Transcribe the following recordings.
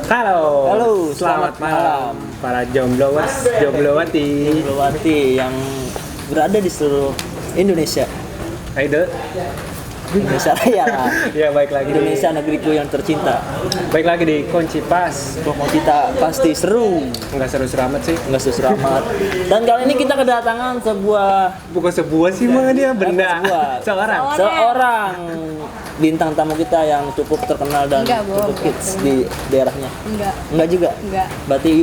Halo, selamat malam para jomblowers, jomblowati yang berada di seluruh Indonesia. Ayo, Indonesia Raya lah. ya baik lagi Indonesia negeriku yang tercinta. Baik lagi di Kunci Pas. Pokok kita pasti seru. Enggak seru-seru amat sih. Enggak seru amat. Dan kali ini kita kedatangan Bukan sebuah sih mah dia benda. Seorang bintang tamu kita yang cukup terkenal dan cukup hits di daerahnya. Enggak juga. Berarti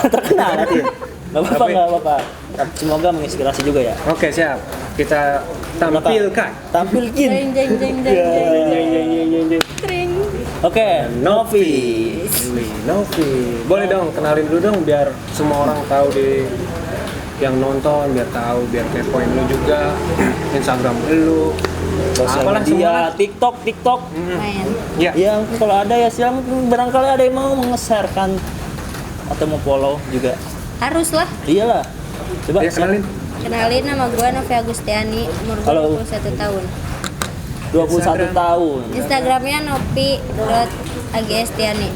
terkenal berarti. Enggak apa-apa. Semoga menginspirasi juga ya. Oke, siap. Kita tampilkan. Jeng. Oke, Novi. Boleh dong kenalin dulu dong biar semua orang tahu yang nonton biar tahu, biar kepoin lu juga. Instagram lu. Sosial media, TikTok. Main. Ya. Ya, kalau ada ya silakan, barangkali ada yang mau nge-share kan atau mau follow juga. Harus lah. Iyalah. Coba Ya, kenalin. Kenalin, nama gue Novi Agustiani, umur Halo. 21 tahun. 21 tahun. Instagramnya novi.agstiani.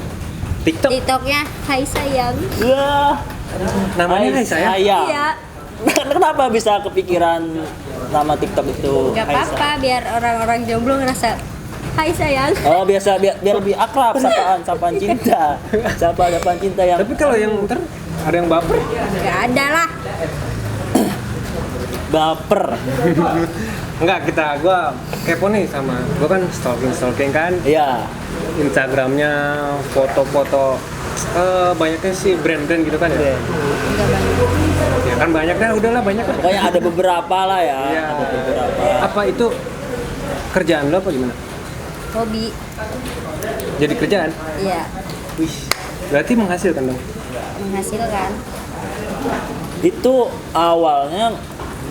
TikTok. TikToknya Hai Sayang. Wah. Namanya Hai Sayang? Iya. Kenapa bisa kepikiran nama TikTok itu? Gak Hai apa-apa, biar orang-orang jomblo ngerasa Hai Sayang. Oh, biar lebih akrab, sapaan cinta. Sapaan cinta yang. Tapi kalau yang ntar ada yang baper. Gak ada lah. Baper. Enggak, gua kepo nih sama gua kan stalking kan. Iya. Instagramnya foto-foto banyaknya sih brand-brand gitu kan ya. Oke. Gak banyak. Ya kan banyak dah, udahlah banyak lah. Pokoknya ada beberapa lah ya. Iya. Ada beberapa. Apa itu kerjaan lo apa gimana? Hobi. Jadi kerjaan? Iya. Wih, berarti menghasilkan dong. Menghasilkan. Itu awalnya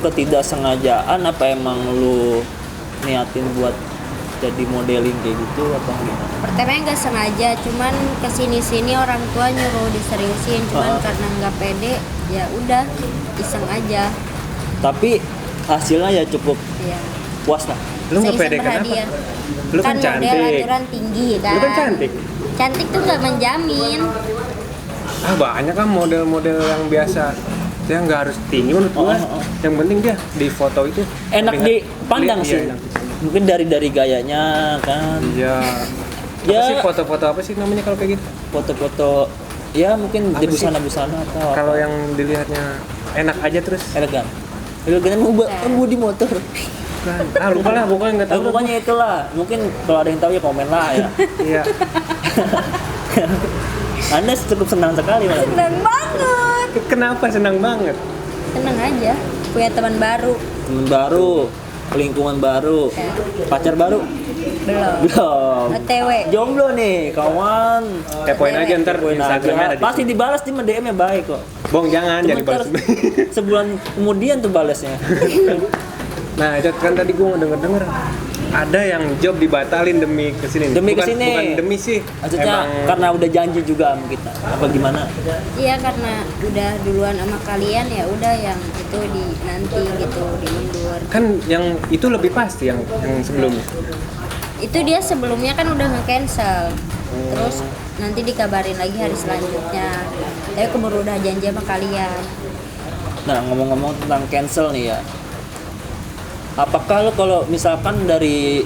ketidaksengajaan apa emang lu niatin buat jadi modeling kayak gitu atau gimana? Pertamanya nggak sengaja, cuman kesini-sini orang tua nyuruh diseriusin, cuman karena nggak pede, ya udah iseng aja. Tapi hasilnya ya cukup Iya. puas lah. Lu nggak Iseng-iseng pede kenapa? berhadiah. Lu kan model cantik. aturan tinggi kan. Lu kan cantik. Cantik tuh nggak menjamin. Ah banyak kan model-model yang biasa. Dia nggak harus tinggi menurut gua. Yang penting dia di foto itu Enak dipandang iya, sih. enak. Mungkin dari gayanya kan. Iya. Ya. Apa sih foto-foto apa sih namanya kalau kayak gitu? Foto-foto ya mungkin Apa di sih? busana-busana atau Kalau yang dilihatnya enak aja terus. elegan. Elegan di motor. Kan. Ah lupa lah pokoknya nggak tahu. Pokoknya itulah. Mungkin kalau ada yang tahu ya komen lah ya. Iya. Anda cukup senang sekali malah. Seneng banget. Kenapa senang banget? Seneng aja. Punya teman baru. Temen baru, lingkungan baru, Ya. pacar baru. Belum. OTW. Jomblo nih, kawan. Kepoin aja ntar Poin Instagramnya ada aja. di Pasti dibalas di DM-nya baik kok. Bong jangan Cuma balas. ntar sebulan kemudian tuh balasnya. Nah, itu kan tadi gua denger ada yang job dibatalin demi kesini. Bukan demi sih. Maksudnya karena udah janji juga sama kita. Apa gimana? Iya, karena udah duluan sama kalian, ya udah yang itu di nanti gitu dimundur. Kan yang itu lebih pasti yang sebelumnya. Itu dia sebelumnya kan udah nge-cancel. Terus nanti dikabarin lagi hari selanjutnya. Tapi keburu udah janji sama kalian. Nah, ngomong-ngomong tentang cancel nih ya. Apakah lo kalau misalkan dari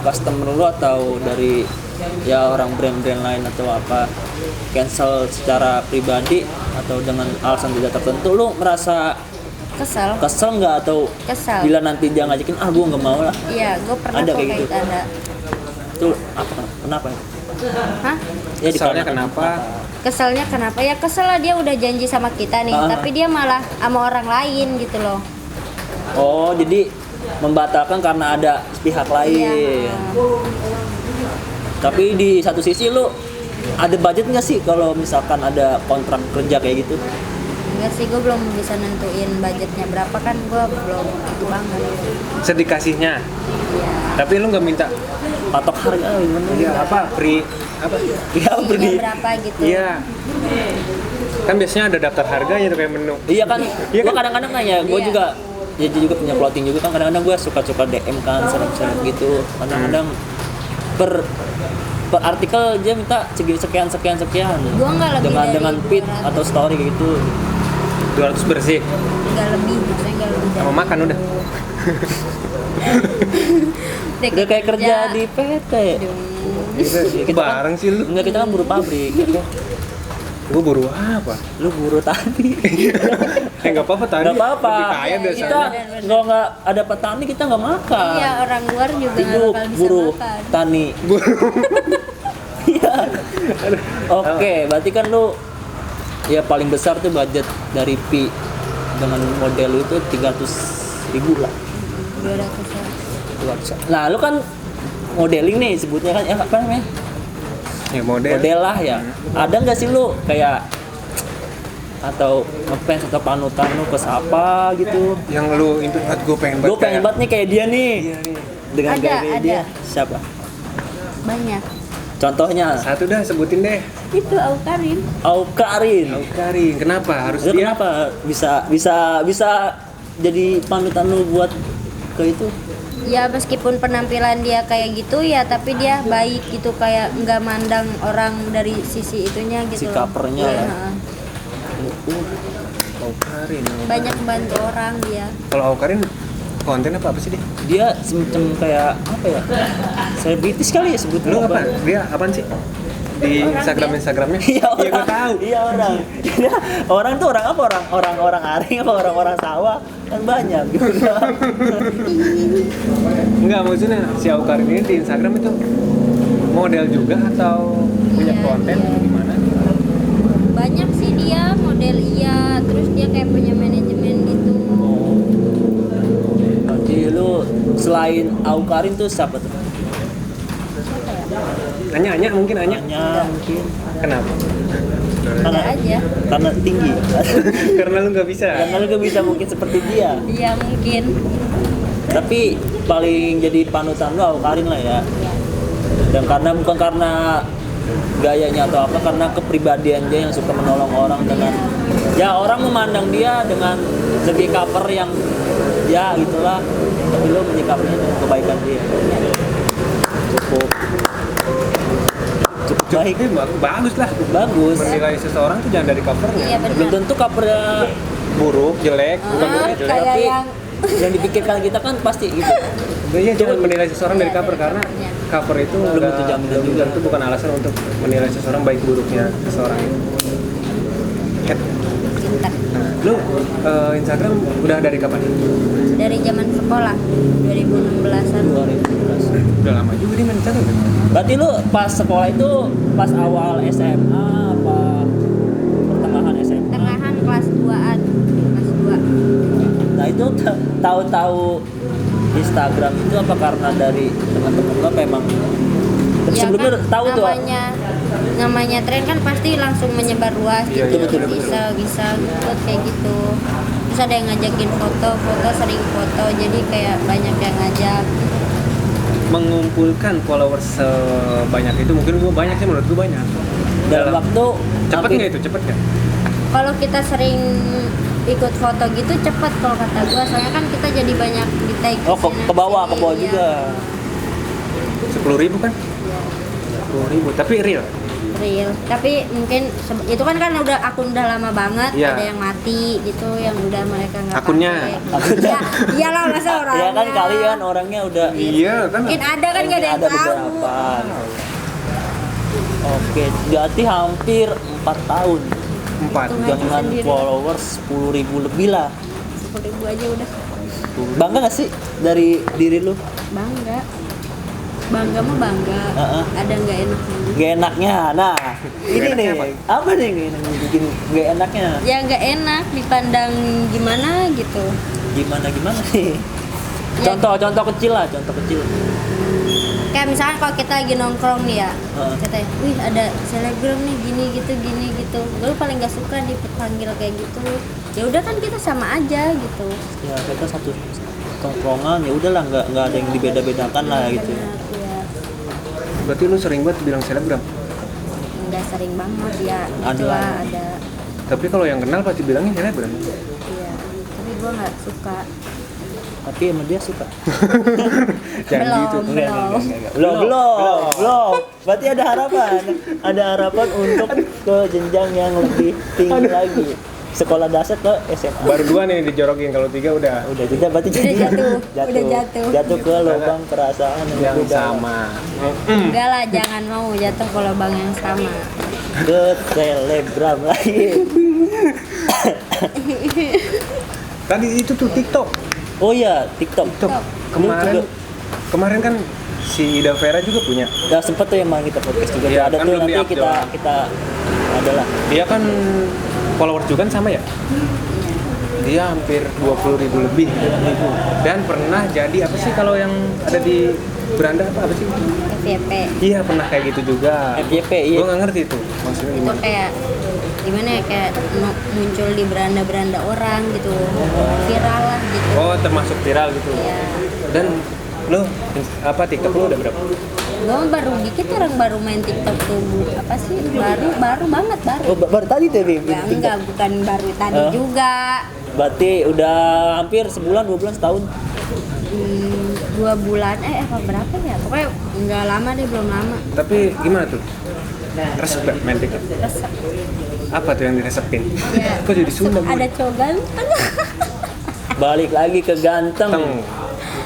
customer lo atau dari ya orang brand-brand lain atau apa cancel secara pribadi atau dengan alasan tidak tertentu, lo merasa kesel nggak atau Kesel. bila nanti dia ngajakin gue nggak mau lah? Iya, gue pernah Ada kok kayak kayak gitu? ada. Itu apa? Kenapa? Hah? Ya Keselnya dikarenakan kenapa? Keselnya kenapa? Ya kesel lah, dia udah janji sama kita nih, tapi dia malah sama orang lain gitu loh. Oh, jadi membatalkan karena ada pihak lain. Iya. Tapi di satu sisi lo ada budget nggak sih kalau misalkan ada kontrak kerja kayak gitu? Enggak sih, gue belum bisa nentuin budgetnya berapa, kan gue belum itu banget. Sedikasihnya. Iya. Tapi lu nggak minta Patok harga gimana? iya apa free apa? Ya Fee-nya berapa gitu. Iya. Kan biasanya ada daftar harganya tuh kayak menu. Iya kan, Iya gue kan? kadang-kadang nanya, gue Iya. juga ya juga punya clothing juga kan, kadang-kadang gue suka DM kan, sering-sering gitu. Kadang-kadang per per artikel dia minta sekian. Gua nggak lebih dengan dari feed 200. atau story kayak gitu. 200 bersih. Nggak lebih, maksudnya nggak lebih dari Sama makan udah. Udah kayak kerja di PT. Kita bareng sih lu. Enggak, kita kan buruh pabrik. Gue buru apa? Lu buruh tani. Nggak apa-apa tadi. Nggak apa-apa. Lebih kaya biasanya. Kita nggak ada petani kita nggak makan. Iya, orang luar juga nggak Hidup bakal bisa buruh makan. tani. Iya. Oke, berarti kan lu ya paling besar tuh budget dari Pi dengan model lu itu 300.000 lah. 200. Nah, lu kan modeling nih sebutnya kan, ya apa namanya? Ya model. Model lah ya. Ada nggak sih lu kayak atau ngefans atau panutan lu ke siapa gitu? Yang lu impian banget, gue pengen banget. Gue pengen banget nih kayak dia nih. Iya nih. Dengan Ada, gaya kayak ada. dia. Siapa? Banyak. Contohnya Satu dah sebutin deh. Itu Aukarin. Aukarin. Aukarin. Kenapa harus Lu dia? kenapa bisa jadi panutan lu buat ke itu? Ya meskipun penampilan dia kayak gitu ya, tapi dia baik gitu, kayak nggak mandang orang dari sisi itunya Si gitu. loh. covernya Iya, ya. heeh. Aukarin. Banyak bantu orang dia. Kalau Aukarin konten apa sih dia? Dia semacam kayak apa ya? Selebritis kali ya sebutnya. Lu apa? Dia apaan sih? Di Instagramnya? Iya, Iya gue tahu. Iya, orang. Dia, orang tuh orang apa? Orang aring apa orang sawah? Kan banyak gitu. Enggak, maksudnya si Aukarin ini di Instagram itu model juga atau punya Iya. konten atau gimana? Banyak sih dia model, iya, terus dia kayak punya manajemen gitu. Berarti lu selain Aukarin tuh siapa tuh? Anya mungkin Anya. Hanya mungkin Kenapa? Ada aja. karena tinggi. Karena lu nggak bisa. Karena lu gak bisa mungkin seperti dia. Iya mungkin. Tapi paling jadi panutan lu Aukarin lah ya. Dan bukan karena gayanya atau apa, karena kepribadian dia yang suka menolong orang dengan ya orang memandang dia dengan segi cover yang ya gitulah, tapi lu menyikapinya dengan kebaikan dia. Cukup baik, Bagus lah. bagus. Menilai seseorang tuh jangan dari covernya. Iya benar. Belum tentu covernya Buruk, jelek, bukan buruk, jelek. kayak tapi yang yang dipikirkan kita kan pasti gitu. Iya, jangan menilai seseorang dari cover karena cover itu Belum nggak- tentu jaminan belum juga. tentu bukan alasan untuk menilai seseorang baik buruknya seseorang itu. Cat. pintar. Nah, lu Instagram udah dari kapan? Dari zaman sekolah 2016-an. 2011. Udah lama juga dia main Instagram. Kan? Berarti lu pas sekolah itu pas awal SMA apa pertengahan SMA? Tengahan kelas 2-an. Kelas 2. Nah itu tahu-tahu Instagram itu apa karena dari teman-teman lo apa emang Ya sebelumnya kan, tahu tuh? namanya tren kan pasti langsung menyebar luas Iya, gitu, iya, betul. bisa kayak gitu. Terus ada yang ngajakin foto sering foto, jadi kayak banyak yang ngajak. Mengumpulkan followers sebanyak itu mungkin gua banyak sih, menurut gua banyak. Dalam waktu cepet hampir- nggak itu? Cepet nggak? Kalau kita sering ikut foto gitu cepet kalau kata gua, soalnya kan kita jadi banyak di tag. Oh ke bawah juga. 10.000 kan? 10.000 tapi real. Real, tapi mungkin itu kan udah akun udah lama banget, Iya. ada yang mati gitu, yang udah mereka nggak Akunnya. pakai. Ya, iyalah masa orangnya. Ya kan kalian orangnya udah Iya kan? Mungkin ada kan nggak ada yang tahu. beberapa. Oke, berarti hampir 4 tahun 4. Hitung aja dengan sendiri. followers 10.000 lebih lah. 10.000 aja udah. Bangga gak sih dari diri lu? Bangga mah bangga. Heeh. Ada nggak enaknya? Gak enaknya, nah ini enaknya nih apa nih yang bikin gak enaknya? Ya nggak enak, dipandang gimana gitu. Gimana nih? Ya. Contoh kecil lah, contoh kecil. Kayak misalnya kalau kita lagi nongkrong nih ya, Heeh. katanya, wih ada selebgram nih gini gitu. Gue paling nggak suka dipanggil kayak gitu. Ya udah kan kita sama aja gitu. Ya kita satu tongkrongan, ya udahlah nggak ada yang dibeda-bedakan lah gitu. Benar, ya. Berarti lu sering banget bilang selebgram. Nggak sering banget ya. Ada Itulah lah. ada. Tapi kalau yang kenal pasti bilangin selebgram. Iya. Tapi gue nggak suka. tapi emang dia suka. Jangan gitu. Belum. Berarti ada harapan untuk ke jenjang yang lebih tinggi lagi. Sekolah dasar ke SMA. Baru 2 nih dijorokin, kalau 3 udah Udah berarti jatuh ke lubang perasaan yang udah sama. Enggak lah, jangan mau jatuh ke lubang yang sama. ke selebgram lagi. Tadi itu tuh TikTok. Oh iya, TikTok. Kemarin kan si Ida Vera juga punya. Ya sempet tuh emang kita podcast juga. Iya, Ada kan tuh belum nanti di-up doang. kita adalah. Dia kan followers juga kan sama ya? Dia hampir 20.000 lebih. Dan pernah jadi apa sih kalau yang ada di beranda apa sih? FYP Iya, pernah kayak gitu juga. FYP, iya. Gue nggak ngerti itu maksudnya itu gimana. kayak gimana ya, kayak muncul di beranda-beranda orang gitu, viral lah gitu. Oh, termasuk viral gitu. Iya. Dan lo apa TikTok lo udah berapa? Gue baru dikit, orang baru main TikTok tuh, apa sih, baru banget Oh, baru tadi tuh Bim. ya enggak, bukan baru tadi juga. Berarti udah hampir sebulan, 2 bulan, setahun. 2 bulan apa berapa ya, pokoknya enggak lama deh, belum lama. Tapi gimana tuh? Resep gak main TikTok? Resep Apa tuh yang diresepin? ya, Kok jadi Sunda? ada cowok ganteng. Balik lagi ke ganteng.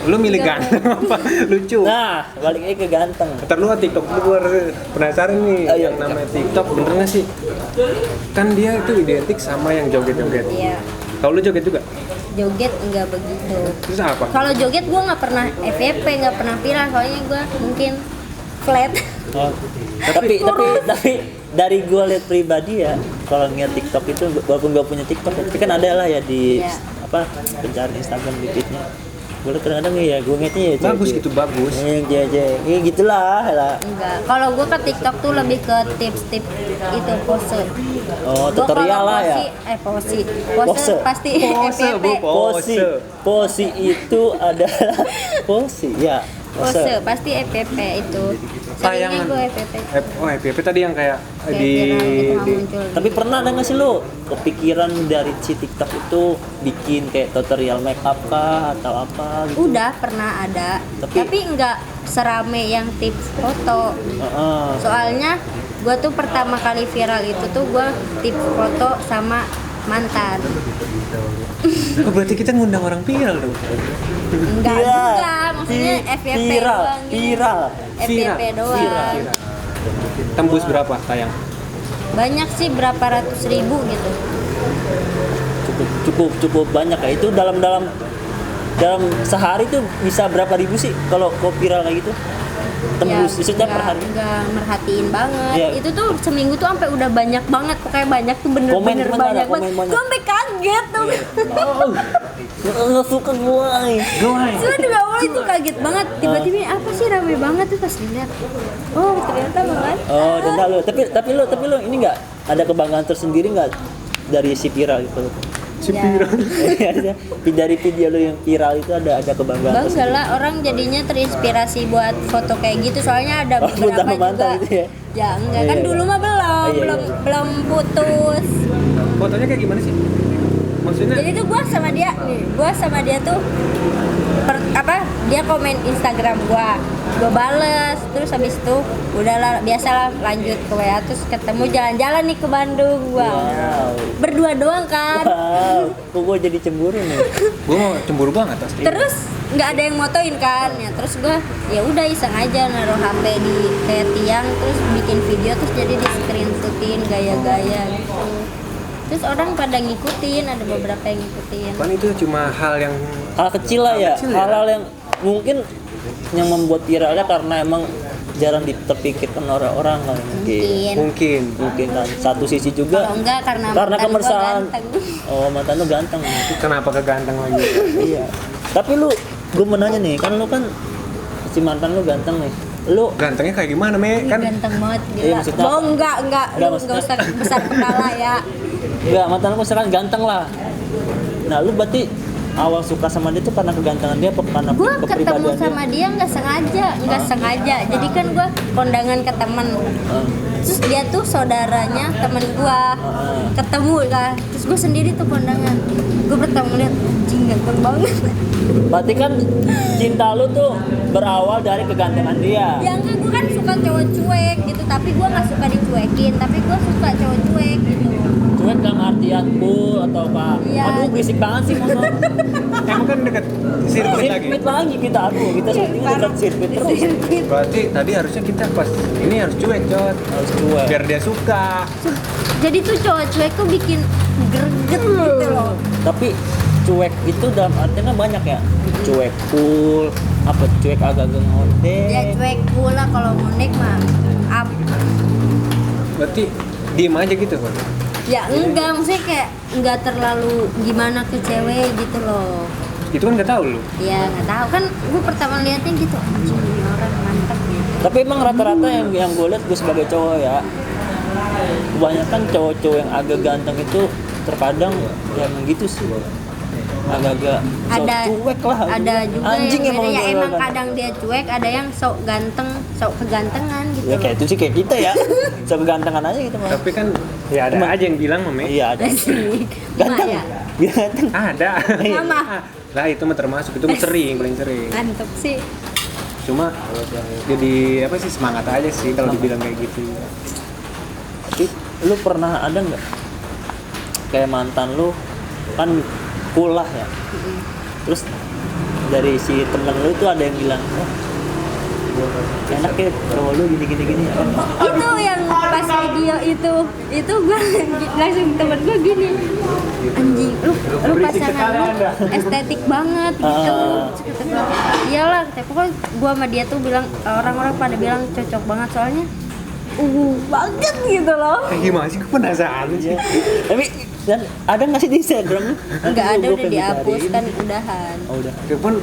Lu milih ganteng apa? Lucu. Nah, balik lagi ke ganteng. Ntar lu TikTok lu penasaran nih, Oh, iya. yang namanya TikTok bener gak sih? Kan dia itu identik sama yang joget-joget. Iya, Kalau lu joget juga? joget enggak begitu. Terus apa? Kalau joget gue nggak pernah FYP, nggak pernah viral, soalnya gue mungkin flat. Oh. tapi dari gue lihat pribadi ya, kalau ngeliat TikTok itu walaupun gak punya TikTok, tapi kan ada lah ya di Iya. apa pencarian Instagram di feednya. Gue kadang-kadang ya gue ngeliatnya ya Bagus gitu, bagus. ya gitulah lah. Enggak, kalau gue ke TikTok tuh lebih ke tips-tips itu, pose. Oh, Gua tutorial kalau lah ya. pose Pose. pasti Pose, FYP. Bu. Posi itu adalah posi ya. Pose pasti FYP itu. Seringnya Tayangan. gue FYP. Oh, FYP tadi yang kayak Kayak di viral gitu nggak muncul. Tapi pernah ada nggak sih lo kepikiran dari si TikTok itu bikin kayak tutorial make up kah atau apa gitu? Udah pernah ada, Tapi- tapi enggak serame yang tips foto. Heeh. Soalnya gue tuh pertama kali viral itu tuh gue tips foto sama mantan. Oh, berarti kita ngundang orang viral dong. Enggak Iya. juga, maksudnya FYP viral, doang gitu. viral. FYP doang. Viral. Tembus berapa tayang? Banyak sih, berapa ratus ribu gitu. Cukup banyak ya. Itu dalam sehari tuh bisa berapa ribu sih kalau kok viral kayak gitu? Tembus Ya, setiap per hari. Enggak merhatiin banget. Iya. Itu tuh seminggu tuh sampai udah banyak banget, pokoknya banyak tuh bener-bener Komen banyak ada, banget. komen banyak. Gue sampai kaget tuh. Nggak suka gue. Cuma di awal itu kaget banget. Tiba-tiba apa sih rame banget tuh pas dilihat. Oh, ternyata banget. Oh, dan lo. Tapi lo ini nggak ada kebanggaan tersendiri nggak dari si viral itu? Si Ya. viral. Dari video lo yang viral itu ada kebanggaan Bangga tersendiri. lah, orang jadinya terinspirasi buat foto kayak gitu, soalnya ada Oh, beberapa sama mantan juga. gitu ya? Ya enggak, Iya, kan iya. dulu mah Iya, iya. belum putus. Fotonya kayak gimana sih? Maksudnya? Jadi tuh gua sama dia tuh dia komen Instagram gua bales, terus habis itu udahlah, biasalah lanjut ke WA, terus ketemu jalan-jalan nih ke Bandung gua. Wow. Berdua doang kan. Wow, kok gue jadi cemburu nih. Gue mau cemburu banget pasti. Terus nggak ada yang motoin kan ya, terus gue ya udah iseng aja naruh HP di kayak tiang, terus bikin video, terus jadi di screenshotin gaya-gaya gitu, terus orang pada ngikutin, ada beberapa yang ngikutin. Kan itu cuma hal yang Hal kecil lah ya, kecil ya. hal-hal yang mungkin yang membuat viralnya karena emang jarang terpikirkan orang-orang kali Mungkin mungkin kan. Satu sisi juga kalau enggak karena mantan gua kemersaan. ganteng. Oh, mantan lu ganteng. kenapa keganteng lagi? Iya. Tapi gue mau nanya nih, kan lu kan si mantan lu ganteng nih. Lu Gantengnya kayak gimana, Me? Ih, Kan ganteng banget Iya, gila. maksudnya apa? Enggak, Enggak, lu maksudnya- enggak usah besar kepala ya. enggak, mantan lu misalkan ganteng lah. Nah, lu berarti awal suka sama dia tuh karena kegantengan dia apa karena Gue ketemu kepribadian sama dia nggak sengaja. Jadi kan gue kondangan ke temen. Terus dia tuh saudaranya temen gue. Ketemu kan. Terus gue sendiri tuh kondangan. Gue pertama lihat anjing ganteng banget. Berarti kan cinta lu tuh berawal dari kegantengan dia. Ya enggak, gue kan suka cowok cuek gitu. Tapi gue nggak suka dicuekin. Tapi gue suka cowok cuek gitu. Cuek dalam artian cool atau apa? Iya. Aduh berisik banget sih mono. Emang kan deket sirkuit lagi. Sirkuit lagi kita kita syutingnya dekat sirkuit terus. Berarti tadi harusnya kita pas ini harus cuek, Cot. Harus cuek. Biar dia suka. Jadi tuh cowok cuek tuh bikin greget gitu loh. Tapi cuek itu dalam artinya banyak ya. Cuek cool, apa cuek agak-agak ngondek. Ya cuek pula kalau ngondek mah up. Berarti diem aja gitu, Kon. Ya enggak, maksudnya kayak enggak terlalu gimana ke cewek gitu loh. Itu kan nggak tahu lu. Ya nggak tahu kan, gue pertama liatnya gitu anjing ini orang mantap gitu. Tapi emang rata-rata yang gue lihat gue sebagai cowok ya, kebanyakan cowok-cowok yang agak ganteng itu terkadang yang gitu sih, agak-agak sok Ada cuek lah. ada juga Anjing yang beda ya, ganteng. emang kadang dia cuek, ada yang sok ganteng, sok kegantengan gitu. Ya kayak itu sih kayak kita ya, sok kegantengan aja gitu mah. Tapi kan ya ada aja yang bilang, Mame. Iya ada. Asik. Ganteng. Ya. Ganteng. Ada. Mama. Lah itu mah termasuk, itu mah sering, paling sering. Mantep sih. Cuma jadi apa sih, semangat aja sih kalau dibilang kayak gitu. Tapi lu pernah ada nggak kayak mantan lu kan cool lah ya, terus dari si temen lu tuh ada yang bilang, oh, enak ya cowok lu gini. Itu yang pas video itu gue langsung temen gue gini, anjing lu pasangan lu estetik banget gitu. Kata gua, iyalah, pokoknya gue sama dia tuh bilang, orang-orang pada bilang cocok banget soalnya banget gitu loh. Gimana sih, gue penasaran sih. Tapi dan ada nggak sih di Instagram? Nggak ada, Gua udah pengen dihapus cariin. kan udahan. Oh udah.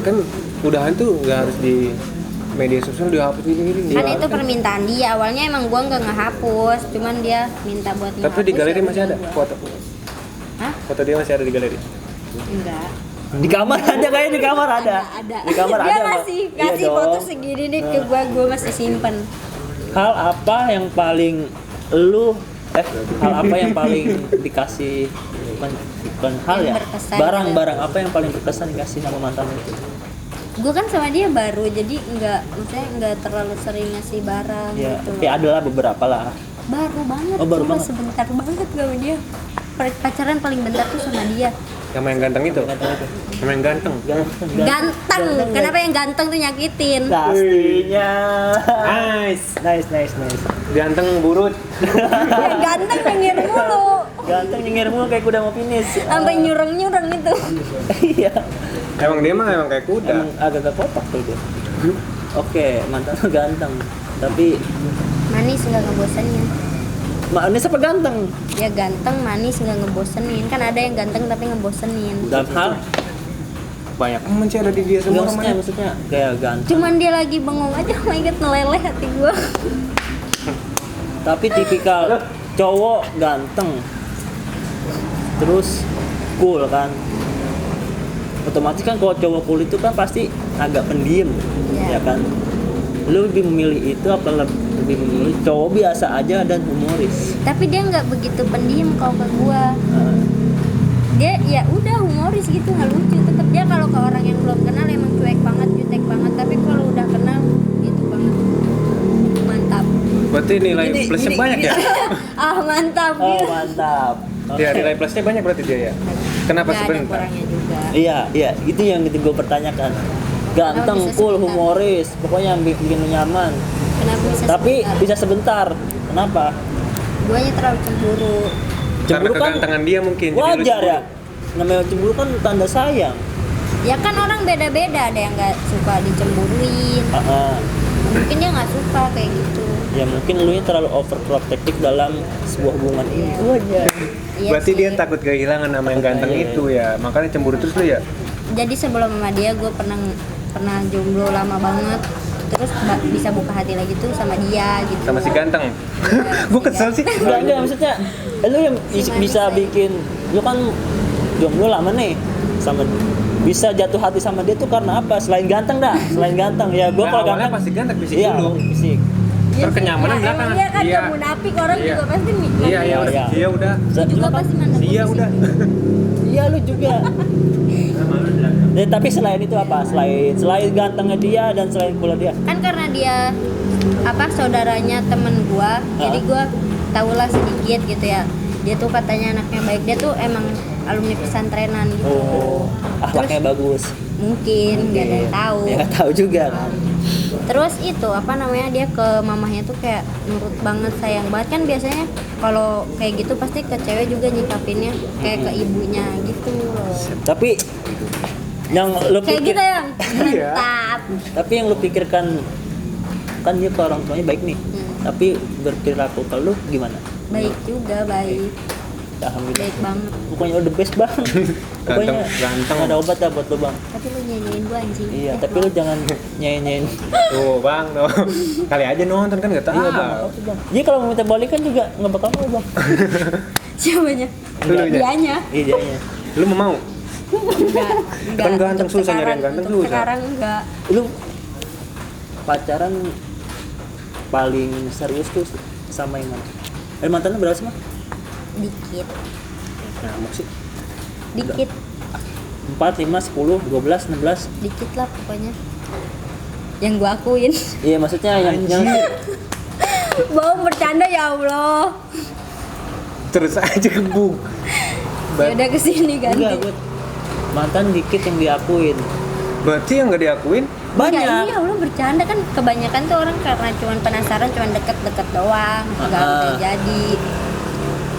Kan udahan tuh nggak harus di media sosial dihapus gini. Kan itu permintaan dia, awalnya emang gua nggak ngehapus, cuman dia minta buat Tapi di galeri masih ada foto. Hah? Foto dia masih ada di galeri. Enggak. Di kamar ada kayaknya, di kamar ada. Ada. Di kamar Dia ada. ngasih Iya foto dong. segini nih ke gua masih simpen. Hal apa yang paling hal apa yang paling dikasih, bukan hal Yang ya, berkesan barang apa yang paling berkesan dikasih sama mantan itu? Gua kan sama dia baru, jadi maksudnya nggak terlalu sering ngasih barang Ya gitu loh. kayak adalah beberapa lah. Baru banget, Oh, baru cuma banget. sebentar banget gua sama dia. Pacaran paling bentar tuh sama dia. Yang main ganteng itu. Yang main ganteng. Ganteng. Kenapa yang ganteng tuh nyakitin? Pastinya. Nice. Nice. Ganteng burut. Yang ganteng nyengir mulu. Ganteng nyengir mulu kayak kuda mau finish. Sampai nyureng-nyureng itu. Iya. Emang dia mah emang kayak kuda. Emang agak kotak tuh dia. Oke, mantan lu ganteng. Tapi Manis nggak ngebosenin. manis apa ganteng? Ya ganteng, manis nggak ngebosenin. Kan ada yang ganteng tapi ngebosenin. Dalam hal Banyak masih ada di dia semua maksudnya kayak ganteng. Cuman dia lagi bengong aja, oh my god, meleleh hati gua. Tapi tipikal cowok ganteng. Terus cool kan. Otomatis kan kalau cowok cool itu kan pasti agak pendiam, Iya. ya kan? Lu lebih memilih itu apa lebih memilih cowok biasa aja dan humoris? Tapi dia nggak begitu pendiam kalau ke gua. Dia ya udah humoris gitu, nggak lucu. Tetap dia kalau ke orang yang belum kenal emang cuek banget, jutek banget. Tapi kalau udah kenal itu banget, mantap. Berarti nilai plusnya banyak ya? Mantap. Oh gitu. mantap. Ya nilai plusnya banyak berarti dia ya. Kenapa Nggak ada sebentar? kurangnya juga. Iya, itu yang gue pertanyakan. Ganteng, Kenapa bisa cool, sebentar? humoris, pokoknya yang bikin lu nyaman. Kenapa bisa Tapi sebentar? bisa sebentar. Kenapa? Guanya terlalu cemburu. Karena Cemburu kan kegantengan dia mungkin. jadi lu wajar cemburu. ya. Namanya cemburu kan tanda sayang. Ya kan orang beda-beda, ada yang nggak suka dicemburuin. Mungkin dia nggak suka kayak gitu. Ya mungkin lu terlalu overprotective dalam sebuah hubungan ini. Iya. Itu aja. Iya Berarti sih. dia takut kehilangan nama yang ganteng Iya. itu ya. Makanya cemburu terus lu ya. Jadi sebelum sama dia gue pernah jomblo lama banget. Terus bisa buka hati lagi tuh sama dia gitu. Sama si ganteng. Gue kesel sih. Enggak maksudnya lu yang bisa bikin lu kan jomblo lama nih sama bisa jatuh hati sama dia tuh karena apa? Selain ganteng dah, selain ganteng. Ya gua Nah, kalau awalnya ganteng pasti ganteng fisik iya, dulu. fisik. Terkenyamanan ya, belakangan. emang dia kan Iya. gak munafik, orang Iya. juga pasti mikir. Iya, iya, Iya. iya udah. Juga pasti mandang Iya fisik. udah. Iya lu juga. Tapi selain itu apa? Selain gantengnya dia dan selain pula dia. Kan karena dia apa saudaranya temen gua, jadi gua tahulah sedikit gitu ya. Dia tuh katanya anaknya baik, dia tuh emang alumni pesantrenan gitu. Oh, akhlaknya bagus. Mungkin nggak ada yang tahu. Ya nggak tahu juga. Terus itu apa namanya, dia ke mamahnya tuh kayak nurut banget, sayang banget. Kan biasanya kalau kayak gitu pasti ke cewek juga nyikapinnya kayak ke ibunya gitu loh. Tapi yang lu Kayak pikir, gitu yang mantap. tapi yang lu pikirkan kan dia ke orang tuanya baik nih. Tapi berperilaku ke lu gimana? Baik juga, baik. Alhamdulillah. Baik banget. Pokoknya udah best bang. Pokoknya ganteng. ada obat dah buat lu bang. Tapi lu nyanyiin gua anjing. Iya, tapi lu jangan nyanyiin. Tuh bang, tuh. Kali aja nonton kan nggak tahu. Iya bang, apa bang? Dia kalau mau minta balikan juga nggak bakal mau bang. Siapanya? Dulunya. Dianya. Iya dianya. Lu mau? Enggak. Kan ganteng, Untuk susah nyari yang sekarang- ganteng, untuk susah. Sekarang enggak. Lu pacaran paling serius tuh sama yang mana? Mantannya berapa sih mah? Dikit. Nyamuk sih. Dikit. 4, 5, 10, 12, 16. Dikit lah pokoknya. Yang gua akuin. Iya maksudnya yang Bau bercanda ya Allah. Terus aja kebuk. Ya udah kesini ganti. enggak buat mantan dikit yang diakuin. Berarti yang nggak diakuin? Banyak. Ya, iya Allah bercanda kan, kebanyakan tuh orang karena cuman penasaran, cuman deket-deket doang, enggak udah jadi.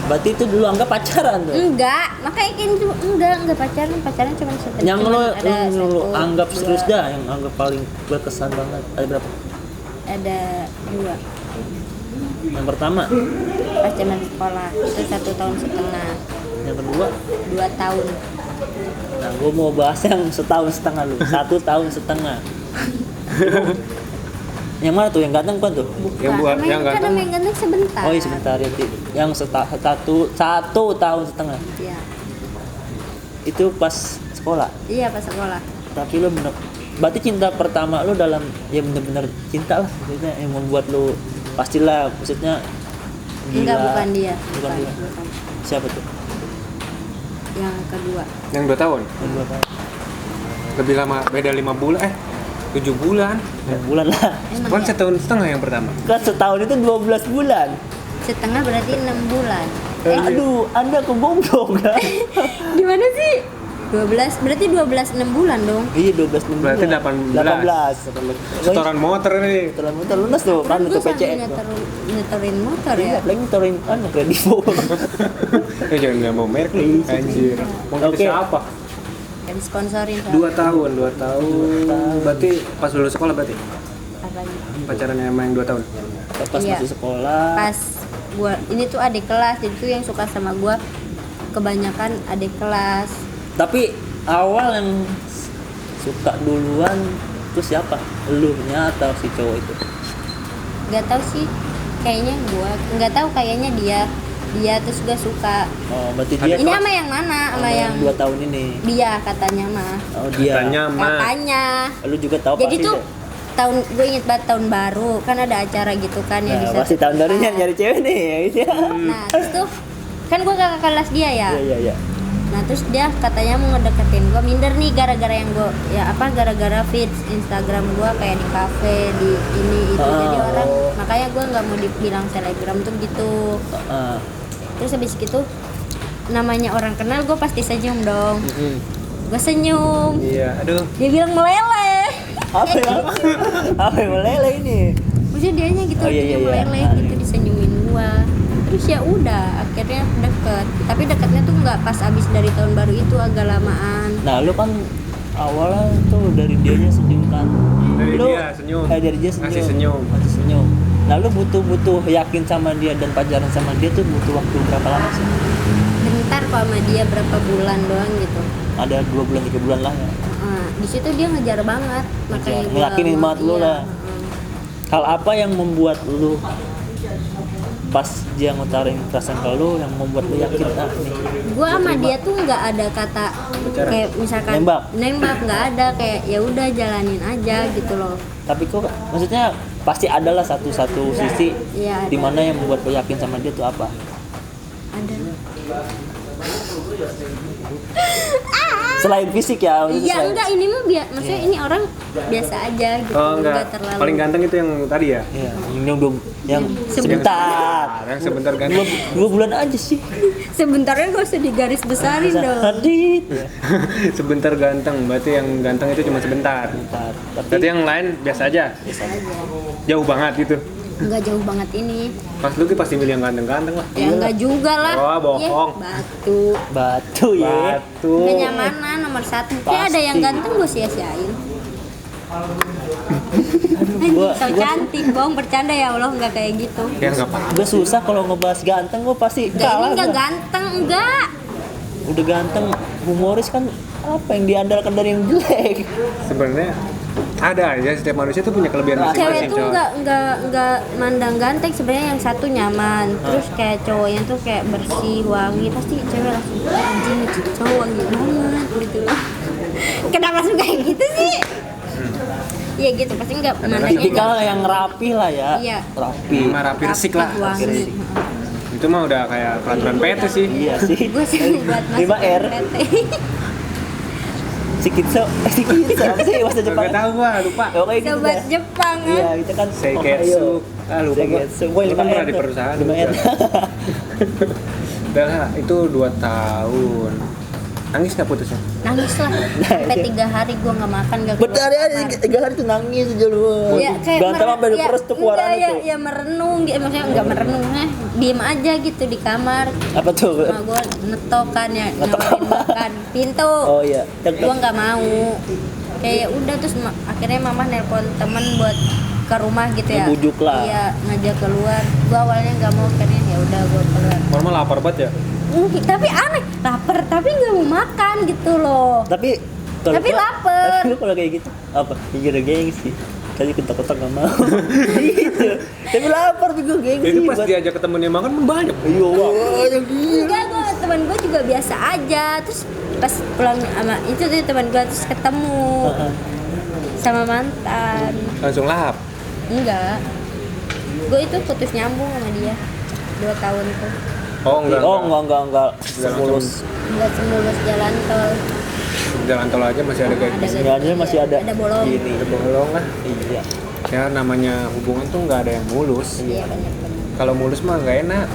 Berarti itu dulu anggap pacaran tuh. Enggak, makanya kan itu enggak pacaran cuma setengah. Yang lu satu, anggap dua, serius dah, yang anggap paling berkesan banget. Ada berapa? Ada 2. Yang pertama, Pas zaman sekolah itu 1,5 tahun. yang kedua. 2 tahun. Nah, gue mau bahas yang 1,5 tahun lu. 1,5 tahun. Yang mana tuh? Yang ganteng kan tuh? Bukan. Yang buat- Namanya yang kan ganteng. namanya ganteng sebentar. Oh iya sebentar ya. Yang 1,5 tahun. Iya. Itu pas sekolah. Iya pas sekolah. Tapi lu bener, berarti cinta pertama lu dalam ya bener-bener cinta lah, maksudnya yang membuat lu pastilah, maksudnya Enggak, gila. bukan dia. Bukan dia. Bukan. Siapa tuh? Yang kedua. Yang 2 tahun? Yang dua tahun. Lebih lama, beda 5 bulan. 7 bulan. 6 bulan lah. Emang Kan ya? 1,5 tahun yang pertama. Kan setahun itu 12 bulan. Setengah berarti 6 bulan. Aduh, Anda kegoblok kan? Gimana sih? 12, berarti 12 6 bulan dong. Iya 12 6 bulan. Berarti 18. 18. Setoran motor nih. Setoran motor lunas tuh kan Gue untuk sambil PCX. nyeterin motor Iya, ya. lagi nyetorin anu kredivo. Jangan nggak mau merek nih. Anjir. Mau kita Oke. siapa? Kan sponsorin 2 tahun. Berarti pas lulus sekolah berarti? Apanya? Pacarannya sama yang 2 tahun? Pas Iya. masuk sekolah. Pas gua ini tuh adik kelas, jadi tuh yang suka sama gua kebanyakan adik kelas. Tapi awal yang suka duluan itu siapa? Elunya atau si cowok itu? Gak tahu sih, kayaknya gua nggak tahu, kayaknya dia terus gua suka. Oh, berarti dia Ini sama yang mana? Sama yang 2 tahun ini. dia katanya mah. Oh, dia. Katanya mah. Katanya. Lu juga tahu Jadi pasti tuh deh. tahun gue inget banget tahun baru kan ada acara gitu kan ya di Nah, satu pasti tahun barunya tempat. nyari cewek nih ya. Nah terus tuh kan gue kakak kelas dia ya. Iya. Nah terus dia katanya mau ngedeketin gue, minder nih gara-gara yang gue gara-gara feeds Instagram gue kayak di kafe di ini itu, jadi orang makanya gue nggak mau dibilang selebgram tuh gitu. Heeh. Terus habis gitu namanya orang kenal gue pasti senyum dong. Mm-mm. Gue senyum, Iya, aduh. dia bilang meleleh. Apa ya? Apa yang meleleh ini? Maksudnya dianya gitu, Oh, iya, dia iya. meleleh gitu disenyumin gua. Terus ya udah akhirnya deket, tapi deketnya tuh nggak pas abis dari tahun baru itu, agak lamaan. Nah, lu kan awalnya tuh dari dianya senyum kan. Dari Lu- dia senyum. Dari dia senyum. Ngasih senyum. Ngasih senyum. Nah, lu butuh yakin sama dia dan pacaran sama dia tuh butuh waktu berapa lama sih? Bentar kok sama dia berapa bulan doang gitu. Ada 2 bulan 3 bulan lah ya. Nah, di situ dia ngejar banget, makanya gua Ngeyakinin mau- banget lu iya, lah. heeh. Hal apa yang membuat lu pas dia ngutarin perasaan ke lu yang membuat lu yakin nih. Gua sama dia tuh nggak ada kata Pacaran. kayak misalkan nembak nggak ada, kayak ya udah jalanin aja gitu loh. Tapi kok maksudnya pasti adalah satu sisi Iya, di mana yang membuat lu yakin sama dia tuh apa? ada. Selain fisik ya, maksudnya Iya selain- enggak, ini mah maksudnya ini orang biasa aja gitu. Oh enggak, terlalu. paling ganteng itu yang tadi ya? Iya, yang sebentar. Yang sebentar ganteng. Dua bulan aja sih. Sebentarnya gak usah digaris besarin dong. Hadit. Sebentar ganteng, berarti yang ganteng itu cuma sebentar. Sebentar. Tapi Berarti yang lain biasa aja, Biasa aja. jauh banget gitu. Enggak jauh banget ini. Mas Luki pasti milih yang ganteng-ganteng lah. Ya enggak juga lah. Oh, bohong. Batu. batu ya. Batu. Kenyamanan nomor satu. Kayak ada yang Pasti. ganteng gue sia-siain. Gua- So cantik, bohong, bercanda ya Allah, enggak kayak gitu. Ya nggak apa. Gue susah kalau ngebahas ganteng, gue pasti Enggak, ini kalah. enggak gua. ganteng, enggak. Udah ganteng, humoris kan apa yang diandalkan dari yang jelek? Sebenarnya ada aja, setiap manusia tuh punya kelebihan Cewek masing-masing. tuh Cowok. enggak mandang ganteng, sebenarnya yang satu nyaman. Terus kayak cowoknya tuh kayak bersih, wangi, pasti cewek langsung anjing itu cowok wangi banget gitu loh. Kenapa suka kayak gitu sih? Iya gitu, pasti enggak mandangnya Tipikal yang rapi lah ya. Iya. Rapi. Lima rapi resik lah. wangi. resik. Itu mah udah kayak peraturan PT sih. Iya sih. Gue sih buat masuk 5R. PT. Sikitso apa sih bahasa Jepang? Gak tahu gua, lupa. Oke gitu Sobat dah. Jepang kan. Iya, kita kan Seiketsu. Ah, lupa gua. Seiketsu. Gua Lu kan 5R pernah di tuh. perusahaan. 5R. Udah lah, itu 2 tahun. Nangis nggak putusnya? Nangis lah. Sampai 3 hari gue nggak makan, nggak keluar Berhari-hari kamar. 3 hari tuh nangis aja lu. Ya, kayak Berantem sampai ya, terus tuh keluaran enggak, tuh. ya merenung gitu, maksudnya enggak merenung, diem aja gitu di kamar. Apa tuh? Sama gue netok kan ya, Ngetok nawarin apa? makan pintu. Oh iya. Gue nggak mau. Kayak ya udah, terus akhirnya mama nelpon temen buat ke rumah gitu ya. Ngebujuk lah. Iya, ngajak keluar. Gue awalnya nggak mau, karena ya udah gue keluar. Normal lapar banget ya? Tapi aneh, lapar tapi nggak mau makan gitu loh. Tapi Tapi lapar. Tapi lu kalau kayak gitu apa? Pikir gengsi. Tadi ketok-ketok gak mau. Gitu. Tapi lapar pikir gengsi. Itu pas buat- diajak ke temennya makan banyak. Iya, yang gila. Enggak, teman gue juga biasa aja. Terus pas pulang sama itu tuh teman gue, terus ketemu Heeh. sama mantan. Langsung lahap. Enggak, gue itu putus nyambung sama dia 2 tahun tuh. Oh enggak. Oh, enggak semulus. Enggak semulus jalan tol. Jalan tol aja masih ada kayak Ada gini. Sebenarnya masih ada. Ada bolong. Gini. Ada bolong lah. Iya. Ya namanya hubungan tuh nggak ada yang mulus. Iya benar. Kalau mulus mah nggak enak.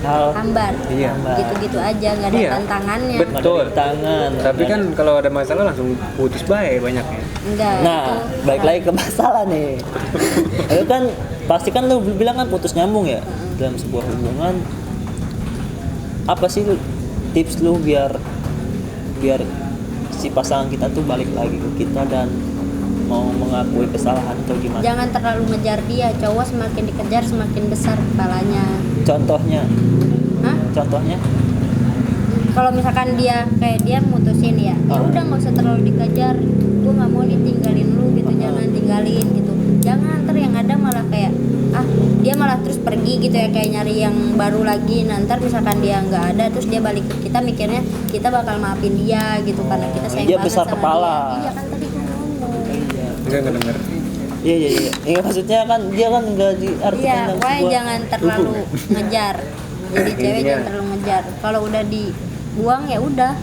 Hal Hambar. Iya. Gitu-gitu aja, nggak ada Iya. tantangannya. Betul. nggak ada tangan. Tapi kan kalau ada masalah langsung putus baik banyaknya. Enggak. Nah, itu. balik lagi ke masalah nih. Lu kan pasti kan lu bilang kan putus nyambung ya dalam sebuah hubungan. Apa sih tips lu biar si pasangan kita tuh balik lagi ke kita dan mau mengakui kesalahan atau gimana? Jangan terlalu ngejar dia. Cowok semakin dikejar semakin besar kepalanya. Contohnya, Hah? contohnya Kalau misalkan dia mutusin ya, ya udah nggak usah terlalu dikejar. Gue nggak mau ditinggalin lu gitu, jangan tinggalin gitu. Jangan, ntar yang ada malah kayak dia malah terus pergi gitu ya, kayak nyari yang baru lagi. Nanti misalkan dia nggak ada, terus dia balik ke kita, mikirnya kita bakal maafin dia gitu karena kita sayang Dia banget besar sama kepala. dia. Iya kan tadi gue ngomong. Enggak denger. iya. Iya maksudnya kan dia kan enggak diartikan Iya, dalam pokoknya sebuah jangan terlalu ngejar. Jadi cewek Intinya. jangan terlalu ngejar. Kalau udah dibuang ya udah,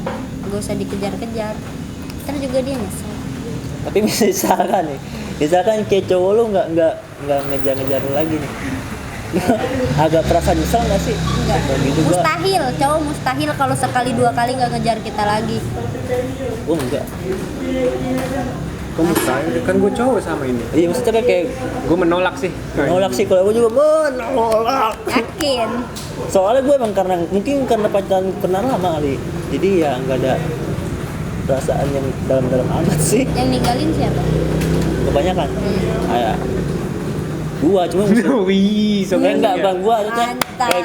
gak usah dikejar-kejar. Ntar juga dia nyesel. Tapi misalkan kayak cowok lu nggak ngejar-ngejar lu lagi nih. Agak perasaan nyesel nggak sih? Enggak. Kayak gitu gua. Mustahil, cowok mustahil kalau sekali 2 kali nggak ngejar kita lagi. Oh enggak. Kok mustahil? Kan gue cowok sama ini. Iya maksudnya kan kayak Gue menolak sih. menolak sih, kalau gue juga menolak. Yakin? Soalnya gue emang mungkin karena pacaran pernah lama kali. Jadi ya nggak ada perasaan yang dalam-dalam amat sih. Yang ninggalin siapa? Kebanyakan kayak gua cuma Wih, enggak gua maksudnya Mantap. kayak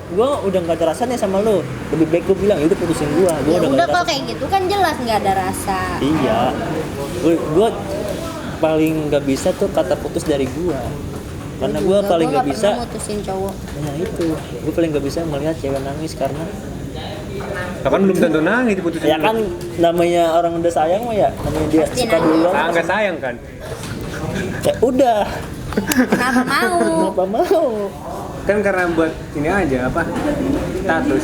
gua udah nggak ada rasanya sama lu. Lebih baik gua bilang ya udah putusin gua Ya nggak udah ada kalau rasa. kayak gitu kan jelas nggak ada rasa. Iya. Gua paling nggak bisa tuh kata putus dari gua. Karena gue paling nggak bisa. Pernah mutusin cowok. Nah itu, gue paling nggak bisa melihat cewek nangis karena Kapan belum tentu nangis diputusin. ya kan namanya orang udah sayang mah ya, namanya dia Pasti suka nangis. duluan. Nggak sayang kan? Ya udah, Kenapa mau? kenapa mau? Kan karena buat ini aja apa? Status.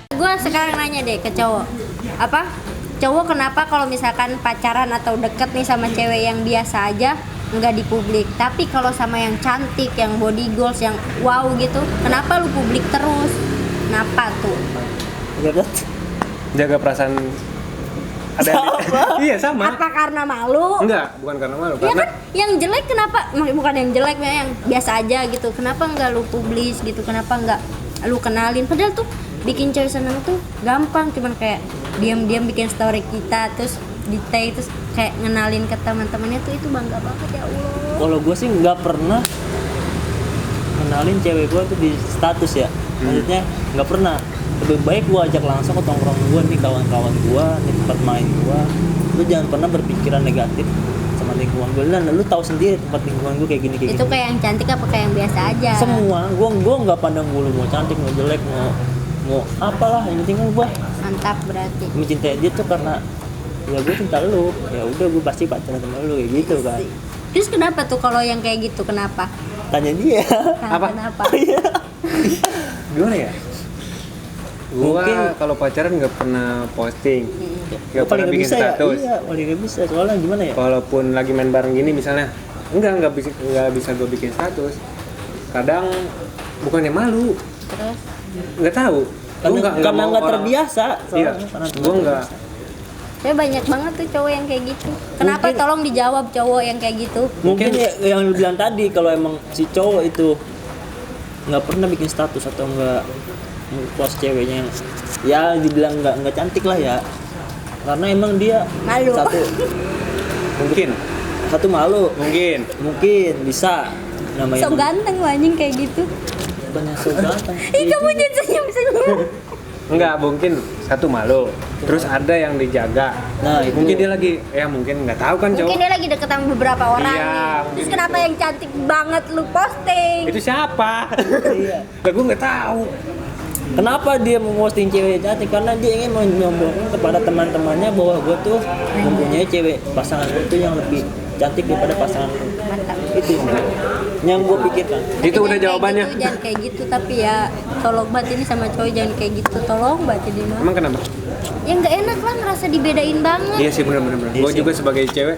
Gue sekarang nanya deh ke cowok, apa cowok kenapa kalau misalkan pacaran atau deket nih sama cewek yang biasa aja nggak di publik, tapi kalau sama yang cantik, yang body goals, yang wow gitu, kenapa lu publik terus? Kenapa tuh? Enggak Jaga perasaan ada iya sama. Apa karena malu? Enggak, bukan karena malu, Ya karena kan yang jelek kenapa, bukan yang jelek, yang biasa aja gitu, kenapa nggak lu publis gitu, kenapa nggak lu kenalin, padahal tuh bikin cewek seneng tuh gampang, cuman kayak diam-diam bikin story kita, terus di tag, terus kayak ngenalin ke teman-temannya tuh, itu bangga banget ya Allah. Kalau gue sih nggak pernah kenalin cewek gue tuh di status ya, maksudnya nggak pernah. Lebih baik gue ajak langsung ke tongkrong gue nih, kawan-kawan gue, nih tempat main gue. Lu jangan pernah berpikiran negatif sama lingkungan gue. Dan lu tahu sendiri tempat lingkungan gue kayak gini kayak Itu gini. kayak yang cantik apa kayak yang biasa aja? Semua, gue nggak pandang bulu mau cantik mau jelek mau apalah, yang penting kan gue Mantap berarti. mencintai dia tuh karena ya gue cinta lu, ya udah gue pasti pacaran sama lu kayak gitu kan. Terus kenapa tuh kalau yang kayak gitu, kenapa? Tanya dia. Apa? Kenapa? gimana ya? Gua Mungkin- kalau pacaran nggak pernah posting, nggak Paling pernah nggak bikin bisa ya, status. iya paling nggak bisa, soalnya gimana ya? Walaupun lagi main bareng gini misalnya, nggak bisa gue bikin status. Kadang bukannya malu, Terus nggak tahu. Gua Karena mau nggak orang- terbiasa. Iya, Karena gue nggak. saya banyak banget tuh cowok yang kayak gitu. Kenapa? Mungkin- Tolong dijawab cowok yang kayak gitu. Mungkin ya, yang lu bilang tadi, kalau emang si cowok itu nggak pernah bikin status atau nggak post ceweknya yang ya dibilang nggak cantik lah ya, karena emang dia Malu. Mungkin malu, mungkin bisa namanya So ganteng lu anjing kayak gitu. banyak so ganteng. Ih, kamu jadi senyum-senyum. Enggak, mungkin satu malu. Terus ada yang dijaga. Nah, itu. Mungkin dia lagi, ya mungkin nggak tahu kan Mungkin cowok. dia lagi deket sama beberapa orang Iya, nih. mungkin Terus kenapa yang cantik banget lu posting? Itu siapa? Iya. Lah gue nggak tahu. Kenapa dia memposting cewek cantik? Karena dia ingin menyombongkan kepada teman-temannya bahwa gue tuh mempunyai cewek pasangan gue tuh yang lebih cantik daripada pasangan gue. Mantap. Itu yang gue pikirkan. Itu udah Jangan jawabannya. kayak gitu, jangan kayak gitu, tapi ya tolong banget ini sama cowok, jangan kayak gitu, tolong banget ini mah. Emang kenapa? Ya nggak enak lah, ngerasa dibedain banget. Iya sih benar-benar. Iya Gue sih. juga sebagai cewek.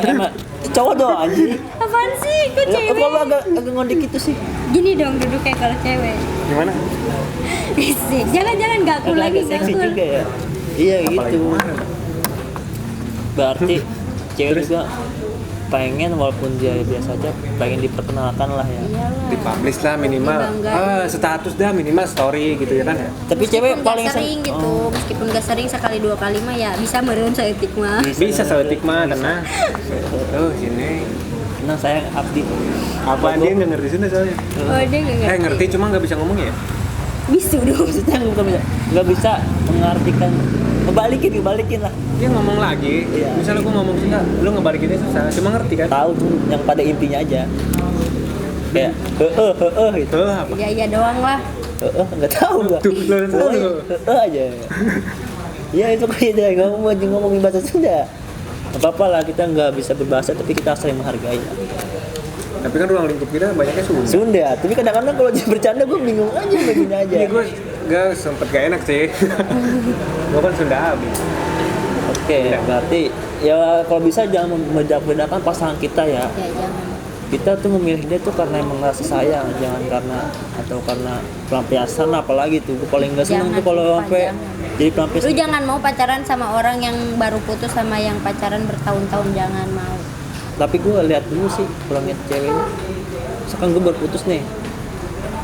Emang cowok doang anjing. Apaan sih, kok cewek? Kok lu agak ngondek gitu sih? Gini dong duduk kayak kalau cewek. Gimana? Sih, jangan gaku lagi, Agak seksi gaku. juga ya. Iya Apalagi gitu. kemana? Berarti cewek Terus? juga pengen walaupun dia biasa aja pengen diperkenalkan lah ya. Iyalah. Dipublish lah minimal. Dibanggain. Status dah minimal story gitu ya kan ya. Tapi Meskipun cewek nggak paling sering gitu, meskipun gak sering sekali 2 kali mah ya bisa meren seetik mah. Bisa seetik mah tenang. Oh sini. Tenang sayang Abdi. Apa dia nggak ngerti Sunda soalnya? Oh dia nggak ngerti. Ngerti cuma nggak bisa ngomong ya. Bisu dong. Maksudnya nggak bisa mengartikan, ngebalikin lah. Dia ngomong lagi. Iya. Misalnya gua ngomong Sunda, lu ngebalikinnya susah. Cuma ngerti kan? Tahu tuh yang pada intinya aja. Kayak gitu. Apa? Iya doang lah. Nggak tahu gua. Tuh, lu udah tahu. Aja. Ya itu kayak dia ngomongin bahasa Sunda. Gak apa-apa lah, kita nggak bisa berbahasa tapi kita saling menghargai. Tapi kan ruang lingkup kita banyaknya Sunda. Sunda, tapi kadang-kadang kalau dia bercanda gue bingung aja begini aja. Iya gue gak sempet gak enak sih. Gue kan Sunda habis. Oke, berarti ya kalau bisa jangan membedakan pasangan kita ya. Ya jangan. Kita tuh memilih dia tuh karena emang rasa sayang, jangan karena atau karena pelampiasan apalagi tuh. Gue paling nggak seneng Jangan, tuh kalau sumpah, sampai jangan. jadi pelampiasan. Lu jangan mau pacaran sama orang yang baru putus sama yang pacaran bertahun-tahun, jangan mau. Tapi gue lihat dulu sih kalau lihat ceweknya. Misalkan gue baru putus nih.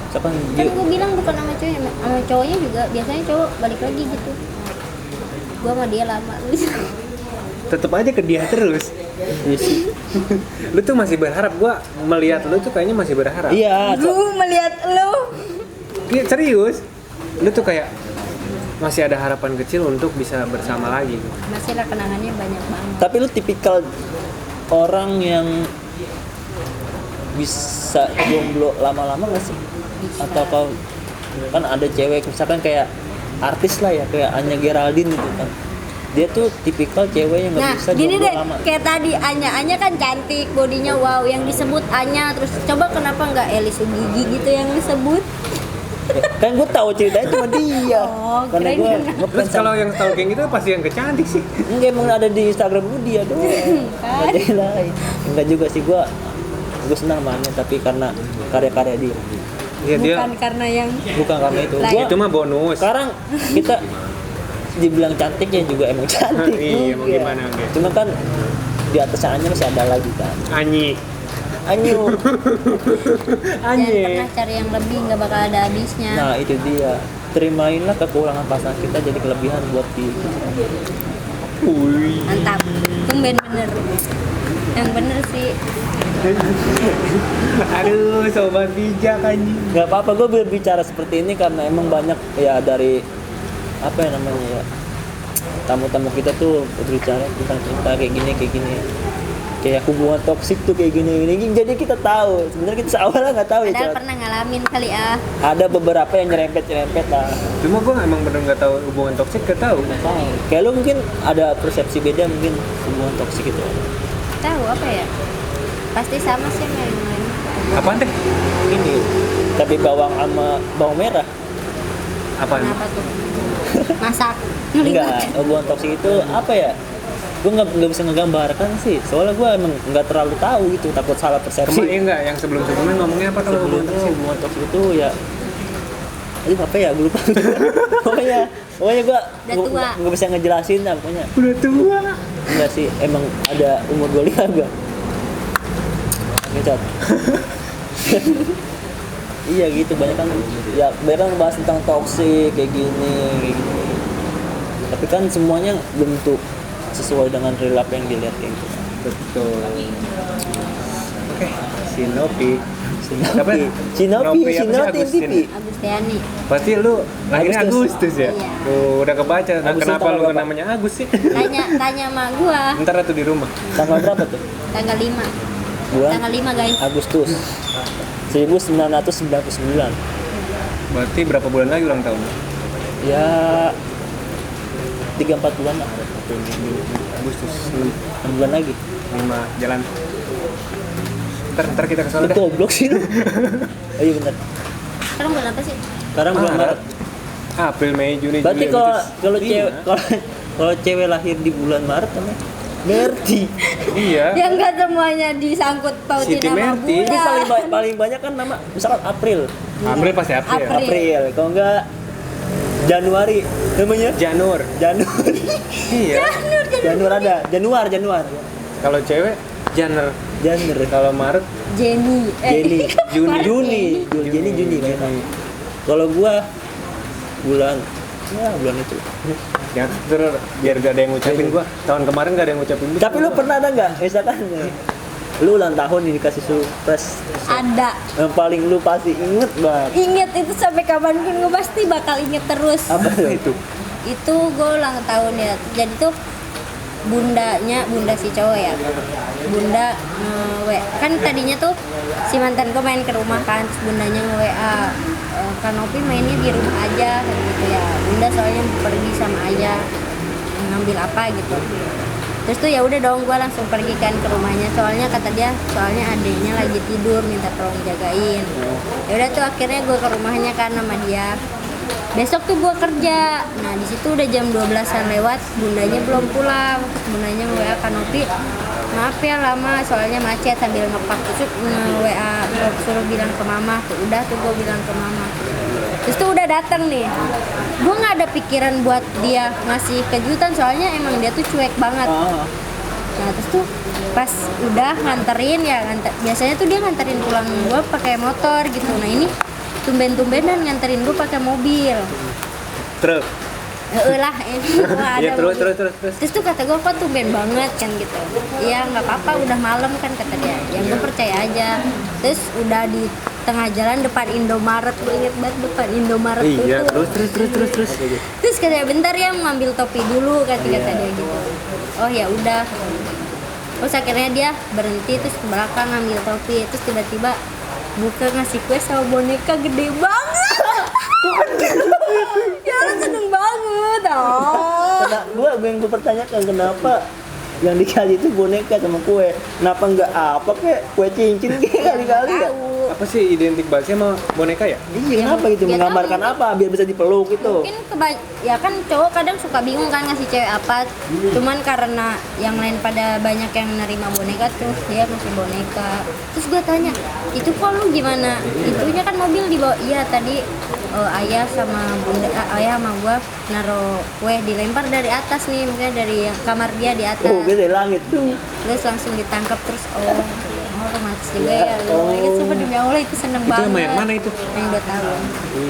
Misalkan Kan dia gue bilang bukan sama cowok, sama cowoknya juga biasanya cowok balik lagi gitu. Gua sama dia lama. Tetep aja ke dia terus. iya sih. Lu tuh masih berharap. Gue melihat lu tuh kayaknya masih berharap. Iya, Lu melihat lu. Iya serius. Lu tuh kayak masih ada harapan kecil untuk bisa bersama lagi. Masih lah kenangannya banyak banget. Tapi lu tipikal orang yang bisa jomblo lama-lama nggak sih? Bisa. Atau kau kan ada cewek misalkan kayak artis lah ya, kayak Anya Geraldine gitu kan, dia tuh tipikal cewek yang nggak Nah, bisa gini jomblo deh, lama. kayak tadi Anya kan cantik, bodinya wow, yang disebut Anya, terus coba kenapa nggak Eli Sugigi gitu yang disebut? Kan gue tahu ceritanya cuma dia. Oh, Karena kirain gue kan. ngefans Terus kalau yang stalking itu pasti yang kecantik sih. enggak, emang ada di Instagram gue dia doang. Nggak ada yang lain. Enggak juga sih, gue senang sama Anya, tapi karena karya-karya dia. Iya dia. Bukan karena yang Bukan karena itu. Lah, Gua Itu mah bonus. sekarang kita dibilang cantiknya juga emang cantik. Iya, mau Iya. gimana, oke. Cuma kan di atas Anya masih ada lagi kan. Anyi. Anyu. jangan pernah cari yang lebih, nggak bakal ada habisnya. Nah itu dia. Terimainlah kekurangan pasangan kita jadi kelebihan buat di. Wih. Mantap, tumben bener. Yang bener sih. Aduh, sobat bijak anjing. Gak apa-apa, gue berbicara seperti ini karena emang banyak ya dari apa ya namanya ya, tamu-tamu kita tuh berbicara tentang cinta kayak gini kayak hubungan toksik tuh kayak gini jadi kita tahu sebenarnya kita awalnya nggak tahu ya Padahal Cat. pernah ngalamin kali ah. Ada beberapa yang nyerempet lah. Cuma gue emang bener nggak tahu hubungan toksik, gak tahu. Tahu. Kayak lu mungkin ada persepsi beda mungkin hubungan toksik itu. Tahu apa ya? Pasti sama sih sama yang lain. Apaan teh? Ini tapi bawang sama bawang merah. Apaan? Kenapa tuh? Masak. Enggak, hubungan toksik itu apa ya? Gue nggak bisa ngegambarkan sih, soalnya gue emang nggak terlalu tahu gitu, takut salah persepsi. Kemarin enggak, yang sebelum-sebelumnya ngomongnya apa kalau hubungan Sebelumnya toksik? hubungan toksik itu ya, aduh apa ya, gue lupa. pokoknya gue Udah tua. nggak bisa ngejelasin lah pokoknya. Udah tua. Enggak sih, emang ada umur 25 gak? Ngecat. Iya gitu, banyak kan bahas tentang toksik kayak gini. Tapi kan semuanya bentuk sesuai dengan real apa yang dilihat kayak gitu. Betul. Oke, Shinopi. Apa? Shinopi apa sih, Agustin? TV. Agustiani. Pasti lu lahirnya Agustus. Agustus ya? Iya. Tuh, udah kebaca. Nah, Agustus kenapa tanggal lu berapa? namanya Agus sih? Tanya sama gua Ntar tuh di rumah. Tanggal berapa tuh? tanggal 5. Bulan Tanggal 5 guys. Agustus 1999. Berarti berapa bulan lagi ulang tahun? Ya 3-4 bulan lah. Agustus 6 bulan lagi. 5 jalan. Ntar kita ke sana dah. Goblok sih lu. Oh iya benar. Sekarang bulan apa sih? Sekarang bulan Maret. April, Mei, Juni, Berarti Juli, kalau Agustus. cewek kalau cewek lahir di bulan Maret namanya Merti. Iya. Ya enggak semuanya disangkut pautin Siti sama Merti. Ini bulan. paling banyak kan nama misalkan April. April pasti April. April. April. Kalau enggak Januari namanya Janur. Janur. Iya. Januar ada. Januar. Kalau cewek Januar. Janur. Kalau Maret Jenny. Juni. Maret Juni. Juni. Kalau gua bulan itu. ya terus biar gak ada yang ngucapin gua. Tahun kemarin gak ada yang ngucapin gua. Tapi lu pernah ada nggak misalkan lu ulang tahun ini dikasih surprise Ada. yang paling lu pasti inget banget Ingat itu sampai kapanpun gue pasti bakal inget terus. apa tuh? Itu. Itu gue ulang tahun ya. Jadi tuh bunda si cowok ya. Bunda kan tadinya tuh si mantan gue main ke rumah kan, terus bundanya nge-WA, Kanopi mainnya di rumah aja gitu ya. Bunda soalnya pergi sama ayah ngambil apa gitu. Terus tuh ya udah dong, gue langsung pergi kan ke rumahnya, soalnya kata dia adiknya lagi tidur minta tolong jagain. Ya udah tuh akhirnya gue ke rumahnya kan sama dia. Besok tuh gue kerja. Nah di situ udah jam 12-an lewat, bundanya belum pulang. Terus bundanya nge-WA Kanopi, maaf ya lama soalnya macet sambil ngepak. Terus nge-WA suruh bilang ke mama. Tuh udah tuh gue bilang ke mama. Terus tuh udah dateng nih. Gue nggak ada pikiran buat dia ngasih kejutan, soalnya emang dia tuh cuek banget. Nah terus tuh pas udah nganterin ya, biasanya tuh dia nganterin pulang gue pakai motor gitu. Nah ini tumben-tumbenan nganterin gue pakai mobil. Truk. Lah ini gua ada Iya, terus, mobil. terus. Terus tuh kata gue kok tumben banget kan gitu. Iya nggak apa-apa udah malam kan kata dia. Yang gue percaya aja. Terus udah tengah jalan depan Indomaret, gue inget banget depan Indomaret Iya, tuh. terus. Terus katanya bentar ya mau ngambil topi dulu kata dia gitu. Oh ya udah. Terus akhirnya dia berhenti terus ke belakang ngambil topi, terus tiba-tiba buka ngasih kue sama boneka gede banget. Ya lu seneng banget. Oh. Gue yang gue pertanyakan kenapa yang dikasih itu boneka sama kue, kenapa enggak apa kayak kue cincin kayak kali-kali ya? Apa sih identik banget sama boneka ya? Iya, kenapa gitu? biar Menggambarkan tahu. apa? Biar bisa dipeluk gitu. Mungkin ya kan cowok kadang suka bingung kan ngasih cewek apa. Cuman karena yang lain pada banyak yang nerima boneka terus dia ngasih boneka. Terus gue tanya, itu kok lu gimana? Itunya kan mobil dibawa. Iya tadi ayah sama ayah sama gue naro kue dilempar dari atas nih, mungkin dari kamar dia di atas. Oh, gitu dari langit tuh. Terus langsung ditangkap terus romantis juga ya. Itu sumpah demi Allah itu seneng Itu banget. sama yang mana itu? Yang 2 tahun.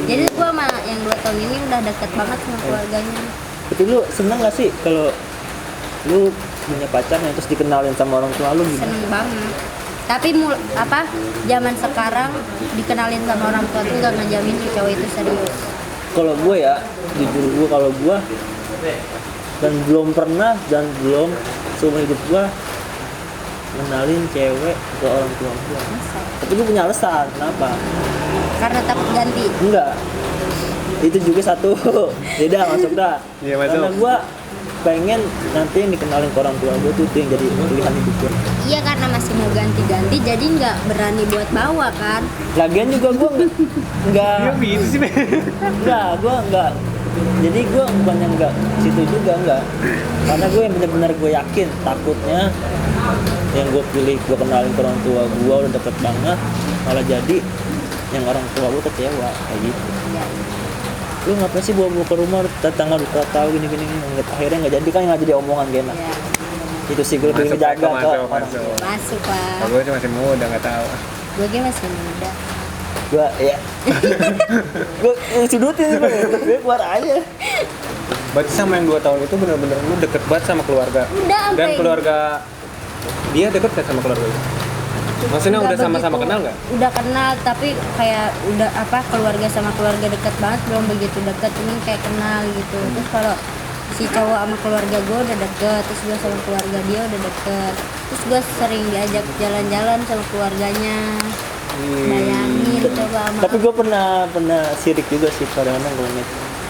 Jadi gua sama yang 2 tahun ini udah deket banget sama keluarganya. Tapi lu seneng gak sih kalau lu punya pacar yang terus dikenalin sama orang tua lu gimana? Seneng banget. Tapi zaman sekarang dikenalin sama orang tua tuh gak ngejamin si cowok itu serius. Kalau gue ya, jujur gue kalau gue dan belum pernah dan belum seumur hidup gue kenalin cewek ke orang tua gue. Masa? Tapi gue punya alasan, kenapa? Karena takut ganti. Enggak. Itu juga satu. Beda masuk dah. Iya, masuk. Karena gue pengen nanti yang dikenalin ke orang tua gue tuh itu yang jadi pilihan hidup gue. Iya karena masih mau ganti-ganti jadi nggak berani buat bawa kan. Lagian juga gue nggak Gitu sih. gue nggak. Jadi gue bukannya nggak situ juga nggak. Karena gue yang benar-benar gue yakin takutnya yang gue pilih gue kenalin ke orang tua gue udah deket banget malah jadi yang orang tua gue kecewa kayak gitu. Ya. Lu ngapain sih bawa ke rumah tetangga udah tahu gini akhirnya nggak jadi kan nggak jadi omongan gak enak. Ya. Itu sih gue pengen jaga ke orang tua. Masuk pak. Kalau gue masih muda nggak tahu. Gue masih muda. Gue ya gue sudutin gue keluar aja. Berarti sama yang 2 tahun itu benar-benar lu deket banget sama keluarga. Udah sampai. Dan keluarga dia deket gak sama keluarga lu? Maksudnya udah sama-sama begitu. kenal nggak? Udah kenal tapi kayak udah keluarga sama keluarga dekat banget belum begitu dekat cuman kayak kenal gitu. Terus kalau si cowok sama keluarga gue udah deket, terus gue sama keluarga dia udah deket, terus gue sering diajak jalan-jalan sama keluarganya. Bayangin coba sama. Tapi gue pernah sirik juga sih kadang-kadang kalau ngeliat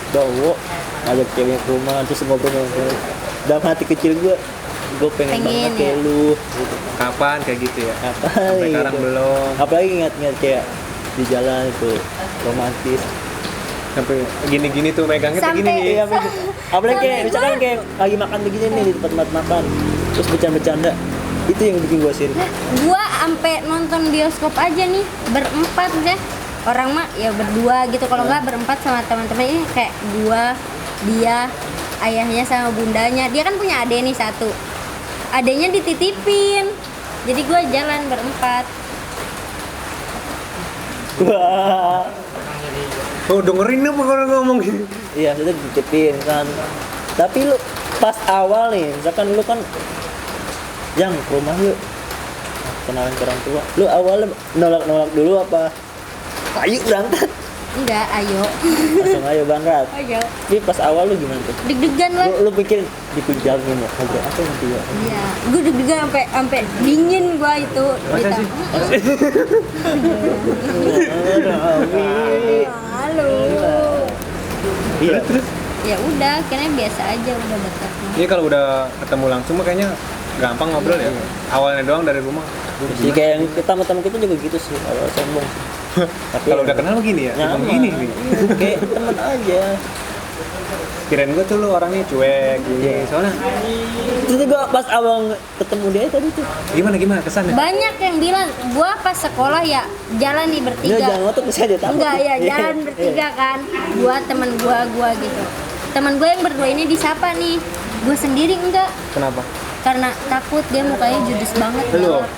cowok ngajak cewek ke rumah terus ngobrol dalam hati kecil gue pengen banget kayak ya. lu gitu. Kapan kayak gitu ya? Apa Sampai sekarang gitu. belum. Apalagi ingat-ingat kayak di jalan itu romantis. Sampai gini-gini tuh megangnya kayak gini Sampai- nih. Iya, apalagi kayak Sampai misalkan kayak lagi makan begini nih di tempat makan terus bercanda-bercanda itu yang bikin gue sirik. Gua ampe nonton bioskop aja nih berempat deh. Orang mah ya berdua gitu, kalau nggak berempat sama teman-teman ini kayak gua, dia, ayahnya sama bundanya. Dia kan punya adek nih satu. Adeknya dititipin. Jadi gua jalan berempat. Wah. Oh dengerin apa kalau ngomong gini? Iya, sudah dititipin kan. Tapi lu pas awal nih, misalkan lu kan yang ke rumah yuk kenalan ke orang tua. Lu awalnya nolak dulu apa? Ayo berangkat. Enggak, ayo. Langsung ayo berangkat. Ayo. Tapi pas awal lu gimana tuh? Deg-degan lah. Lu pikir dipijangin ya, ngobrol apa nanti ya? Iya, gue deg-degan sampai dingin gua itu. Masa sih? Halo. Iya. Terus? Ya udah, akhirnya biasa aja udah dekat. Ini kalau udah ketemu langsung mah kayaknya gampang ngobrol ya. Awalnya doang dari rumah. Jadi kayak yang tamu-tamu kita juga gitu sih, awal sombong. Tapi Kalau udah kenal begini ya, emang gini nih. Kayak temen aja. Kirain gue tuh lu orangnya cuek gini. Soalnya Terus gua pas awal ketemu dia tadi tuh. gimana kesannya? Banyak yang bilang, gua pas sekolah ya jalan nih Dia bertiga. jangan ngotot bisa dia takut. Enggak ya, jalan bertiga kan. Gua temen gua gitu. Temen gua yang berdua ini disapa nih. Gua sendiri enggak. Kenapa? Karena takut dia mukanya judes banget. Lu? galak.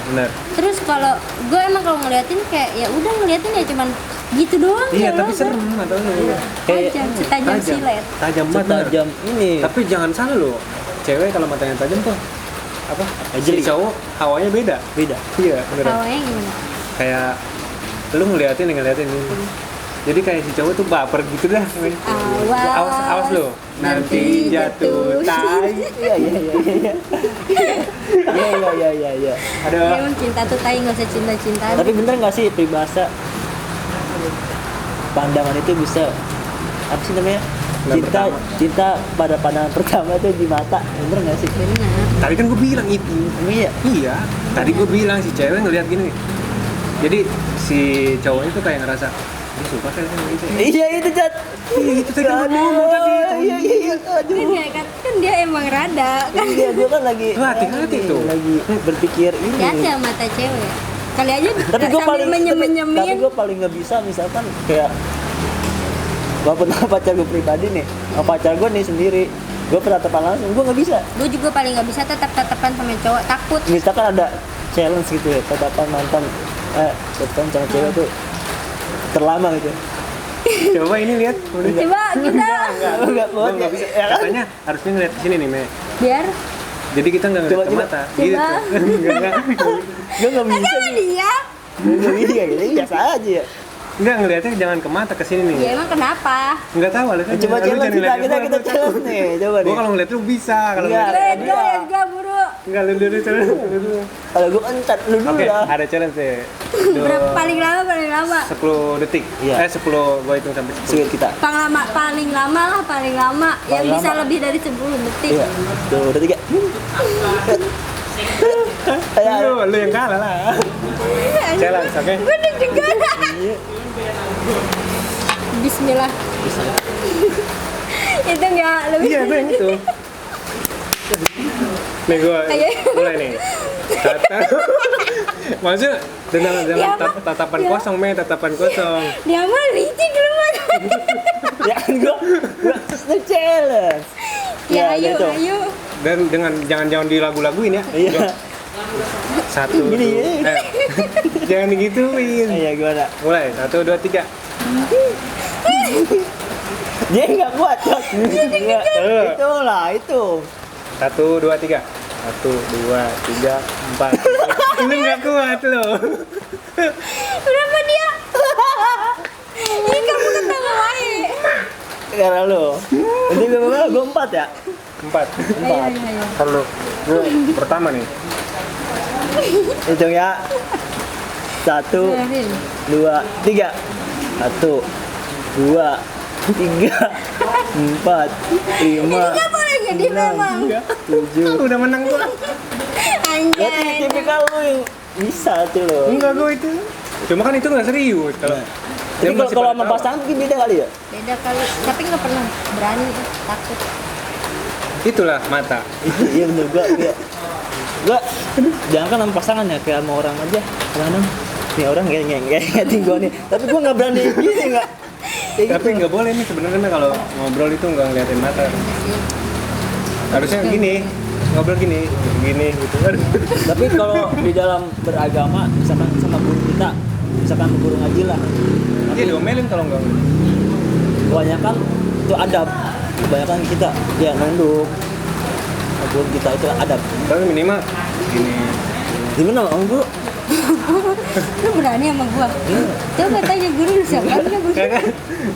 Benar. Terus kalau gue emang kalau ngeliatin kayak ya udah ngeliatin ya cuman gitu doang. Iya, ya tapi Allah. serem atau lu. Tajam, setajam silet. Tajam banget. bener. Tajam ini. Tapi jangan salah lo. Cewek kalau matanya tajam tuh apa? Jeli. Si cowok hawanya beda. Beda. Iya, bener. Hawanya gimana? Kayak lu ngeliatin ini. Jadi kayak si cowok tuh baper gitu dah. Awas lo, nanti jatuh tai. Iya. Iya. Emang cinta tuh tai, nggak usah cinta-cintaan. Tapi bener nggak sih peribahasa pandangan itu bisa apa sih namanya? Cinta pada pandangan pertama itu di mata, bener nggak sih? Benar. Tadi kan gue bilang itu. Iya. Tadi gue bilang si cewek ngeliat gini. Jadi si cowoknya tuh kayak ngerasa dia suka kayak gitu. Iya itu Jat. Itu tadi gue ngomong tadi. Iya. Aduh. Kan dia emang rada kan. Iya, gue kan lagi hati-hati tuh. Lagi berpikir ini. Ya mata cewek. Kali aja Tapi gue sambil menyemin. tapi gue paling nggak bisa misalkan kayak walaupun sama pacar gue pribadi nih, sama pacar gue nih sendiri, gue bertatapan langsung, gue nggak bisa. Gue juga paling nggak bisa tatapan sama cowok, takut. Misalkan ada challenge gitu ya, tatapan mantan, tatapan sama cewek tuh terlama gitu. Coba ini lihat. Coba kita. Enggak bisa. Katanya harusnya ngeliat sini nih, Me. Biar. Jadi kita nggak ngeliat ke mata. Gitu. Gue nggak bisa. Jangan dia. Nggak bisa kayak gitu, biasa aja ya. Enggak, ngeliatnya jangan ke mata, ke sini nih. Ya emang kenapa? Enggak tahu alasannya. Coba Lu jangan ngeliat kita gua. challenge nih, coba nih. Gua kalau ngeliat lu bisa, kalau Enggak. ngeliat Let's go buru. enggak lu dulu challenge dulu. Kalau gue encat lu dulu Oke, lah. ada challenge deh. Berapa paling lama? 10 detik. Iya. 10 gua hitung sampai 10. Sweet kita. Paling lama lah, paling lama. Yang Paling bisa lama. lebih dari 10 detik. Iya. Tuh, udah 3. Lu yang kalah lah. Challenge, oke? Gue deg-degan. Iya. Bismillah. Itu enggak lebih. Iya, gue yang itu. Nih gue mulai nih. Maksudnya dengan Ya, Mak. tatapan Ya. kosong, Me, tatapan kosong. Dia mah licik lu mah. Ya kan gue challenge. Ya ayo. Dan dengan jangan dilagu-laguin ya. Iya. Satu. Gini, Jangan digituin. Iya gimana? Mulai 1, 2, 3. Dia nggak kuat, Cok. Itulah itu. 1, 2, 3. 1, 2, 3, 4. Lu nggak kuat lo. Berapa dia? Ini kamu ketawa wae. Karena lo. Nanti gue 4 ya. 4. Ayo. Kalau gue pertama nih. Hitung ya. 1, 2, 3. 1, 2, 3, 4, 5. Enggak boleh jadi memang. 7. Udah menang gua. Berarti Anjay. tipikal lu yang bisa tuh lo. Enggak gua itu. Cuma kan itu nggak serius kalau. Jadi dia masih kalau pada sama tahu. pasangan mungkin beda kali ya? Beda kali, tapi nggak pernah berani, takut. Itulah mata. Iya bener gua jangan kan sama pasangan ya, kayak sama orang aja kadang nih orang kayak gue nih, tapi gua nggak berani gini nggak kayak Tapi gitu. nggak boleh nih sebenarnya kalau ngobrol itu nggak ngeliatin mata. Harusnya gini, ngobrol gini gitu. Aduh. Tapi kalau di dalam beragama misalkan sama guru kita, misalkan guru ngaji lah, Dia diomelin kalau nggak. kebanyakan itu adab, kebanyakan kita ya nunduk, guru kita itu adab. Tapi minimal gini. Gimana om guru? Lu berani sama gua? Coba tanya guru lu siapa? Kagak.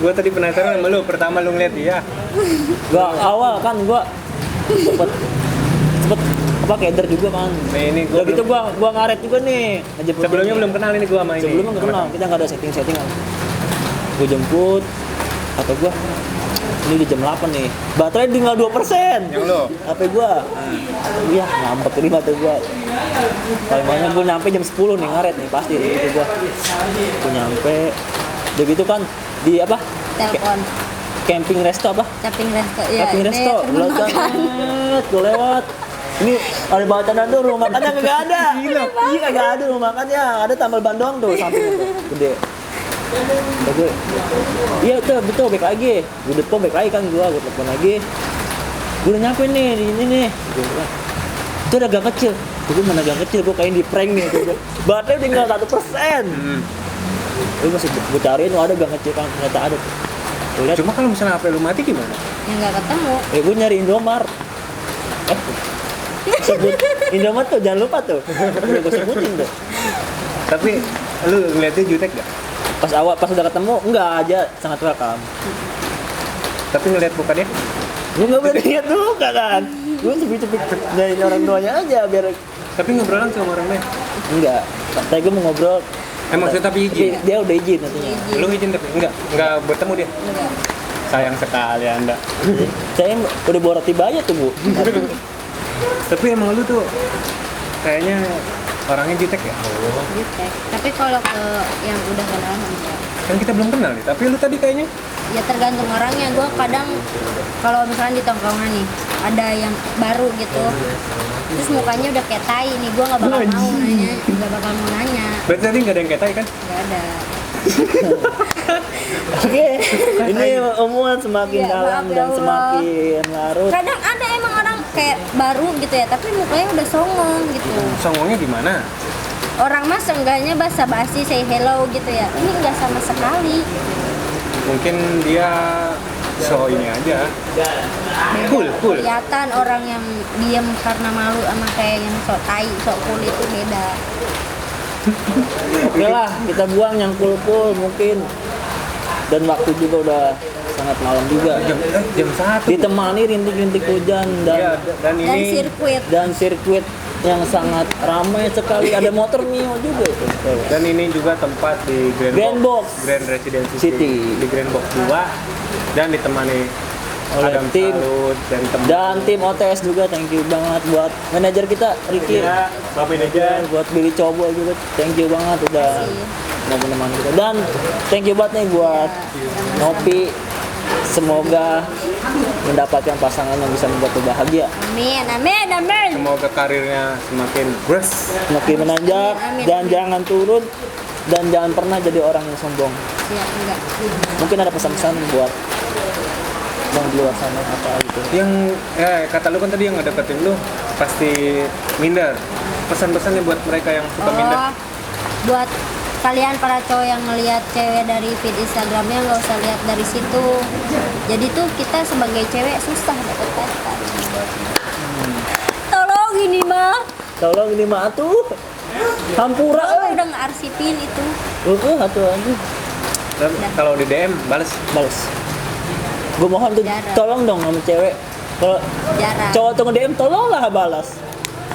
Gua tadi penasaran sama lu. Pertama lu ngeliat dia. Gua awal kan gua cepet apa keder juga kan. Nah, ini Udah gua gitu gua ngaret juga nih ngejemput sebelumnya dia. belum kenal ini gua sama ini. Sebelumnya nggak kenal, kita nggak ada settingan. Gue jemput, kata gue, ini di jam 8 nih, baterai tinggal 2%. Yang lo? HP gue, iya ngambek ini baterai gue. Paling banyak gue nyampe jam 10 nih ngaret nih pasti gitu gue. Gue nyampe, udah gitu kan di apa? Telepon. Camping resto apa? Camping resto. Ya, Camping resto, gue lewat. Ini ada batanan tuh rumah makannya kagak ada. Iya kagak ada rumah makannya, ada tambal ban doang tuh sampingnya tuh, gede. Gue, iya betul baik lagi. Gue depan baik lagi kan gue telepon lagi. Gue udah nyampe nih di ini nih. Gue bilang, itu ada gang kecil. Gue mana gang kecil, gue kayak di prank nih. Baterai tinggal 1%. Gue masih gue cariin, ada gang kecil kan, ternyata ada tuh. Gue liat, Cuma kalau misalnya HP lu mati gimana? Ya nggak ketemu. gue nyari Indomaret. Sebut Indomaret tuh, jangan lupa tuh. Udah gue sebutin tuh. Tapi lu ngeliatnya jutek gak? Pas udah ketemu enggak aja, sangat welcome. Tapi ngeliat bukannya? Gue nggak berani lihat dulu kan. Gue cepet-cepet dari orang tuanya aja biar Tapi ngobrol langsung sama orangnya? enggak. Tapi gue mau ngobrol. Maksudnya tapi izin? Dia udah izin nantinya. Lu izin tapi? Enggak bertemu dia? Enggak. Sayang sekali anda. Saya udah bawa roti banyak tuh bu. Tapi emang lu tuh kayaknya orangnya jutek ya? Jutek. Tapi kalau ke yang udah kenal enggak. Kan kita belum kenal nih, tapi lu tadi kayaknya Ya tergantung orangnya. Gue kadang kalau misalnya di tongkrongan nih ada yang baru gitu, terus mukanya udah kayak tai nih, gue nggak bakal mau nanya, nggak bakal mau nanya. berarti tadi nggak ada yang ketai kan? Nggak ada. Oke, ini omongan semakin Ya, dalam maaf ya dan Allah. semakin larut. Kadang ada emang orang kayak baru gitu ya, tapi mukanya udah songong gitu. Songongnya gimana? Orang mah seenggaknya basa-basi say hello gitu ya. Ini nggak sama sekali. Mungkin dia show ini aja. Cool. Kelihatan orang yang diem karena malu sama kayak yang sok tai, sok cool itu beda. Oke lah, kita buang yang cool mungkin. Dan waktu juga udah sangat malam juga. Jam 1. Ditemani rintik-rintik hujan Iya, dan Dan ini sirkuit. dan sirkuit yang sangat ramai sekali. Ada motor Mio juga itu. dan ini juga tempat di Grand Box Grand Residency City. di Grand Box 2 dan ditemani Oleh Adam tim. Salut dan teman. Dan tim OTS juga, thank you banget buat manajer kita Ricky. Ya, Bapak manajer. Buat Billy Cobo juga, thank you banget udah mau menemani kita. Dan thank you banget nih buat Nopi. Semoga mendapatkan pasangan yang bisa membuat bahagia, Amin. Semoga karirnya semakin semakin menanjak Amin. dan jangan turun dan jangan pernah jadi orang yang sombong. Ya enggak. Mungkin ada pesan-pesan buat yang di luar sana apa gitu. yang kata lu kan tadi yang deketin lu pasti minder. Pesan-pesannya buat mereka yang suka minder. Oh, buat kalian para cowok yang ngelihat cewek dari feed Instagramnya nggak usah lihat dari situ. Jadi tuh kita sebagai cewek susah dapet pacar. Tolong Tolong ini mah tuh hampura Gua udah nge-arsipin itu. satu aja Dan kalau di DM balas. Gue mohon tuh Jarang. tolong dong sama cewek. Kalau Jarang. cowok tuh nge-DM tolonglah balas.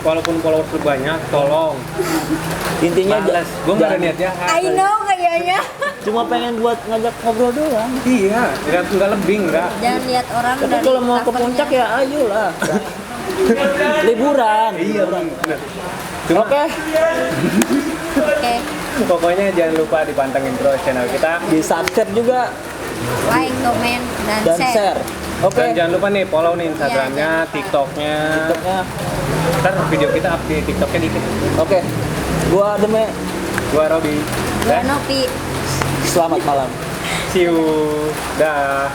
Walaupun followers lu banyak, tolong Intinya balas. Gue nggak ada niat jahat. I know kayaknya. cuma pengen buat ngajak ngobrol doang. Iya, nggak lebih nggak. Jangan lihat orang Tapi dari kalau mau ke covernya. puncak ya ayolah. Liburan. Iya, benar. Cuma Oke, Oke. pokoknya jangan lupa dipantengin terus channel kita. di subscribe juga Like, comment, dan dan share. share. Oke. Dan jangan lupa nih follow nih Instagramnya, Iya, jangan lupa. TikToknya. TikToknya. Ntar video kita up di TikToknya dikit. Oke. Gua Deme. Gua Robi. Gua Nopi. Selamat malam. See you. Dah.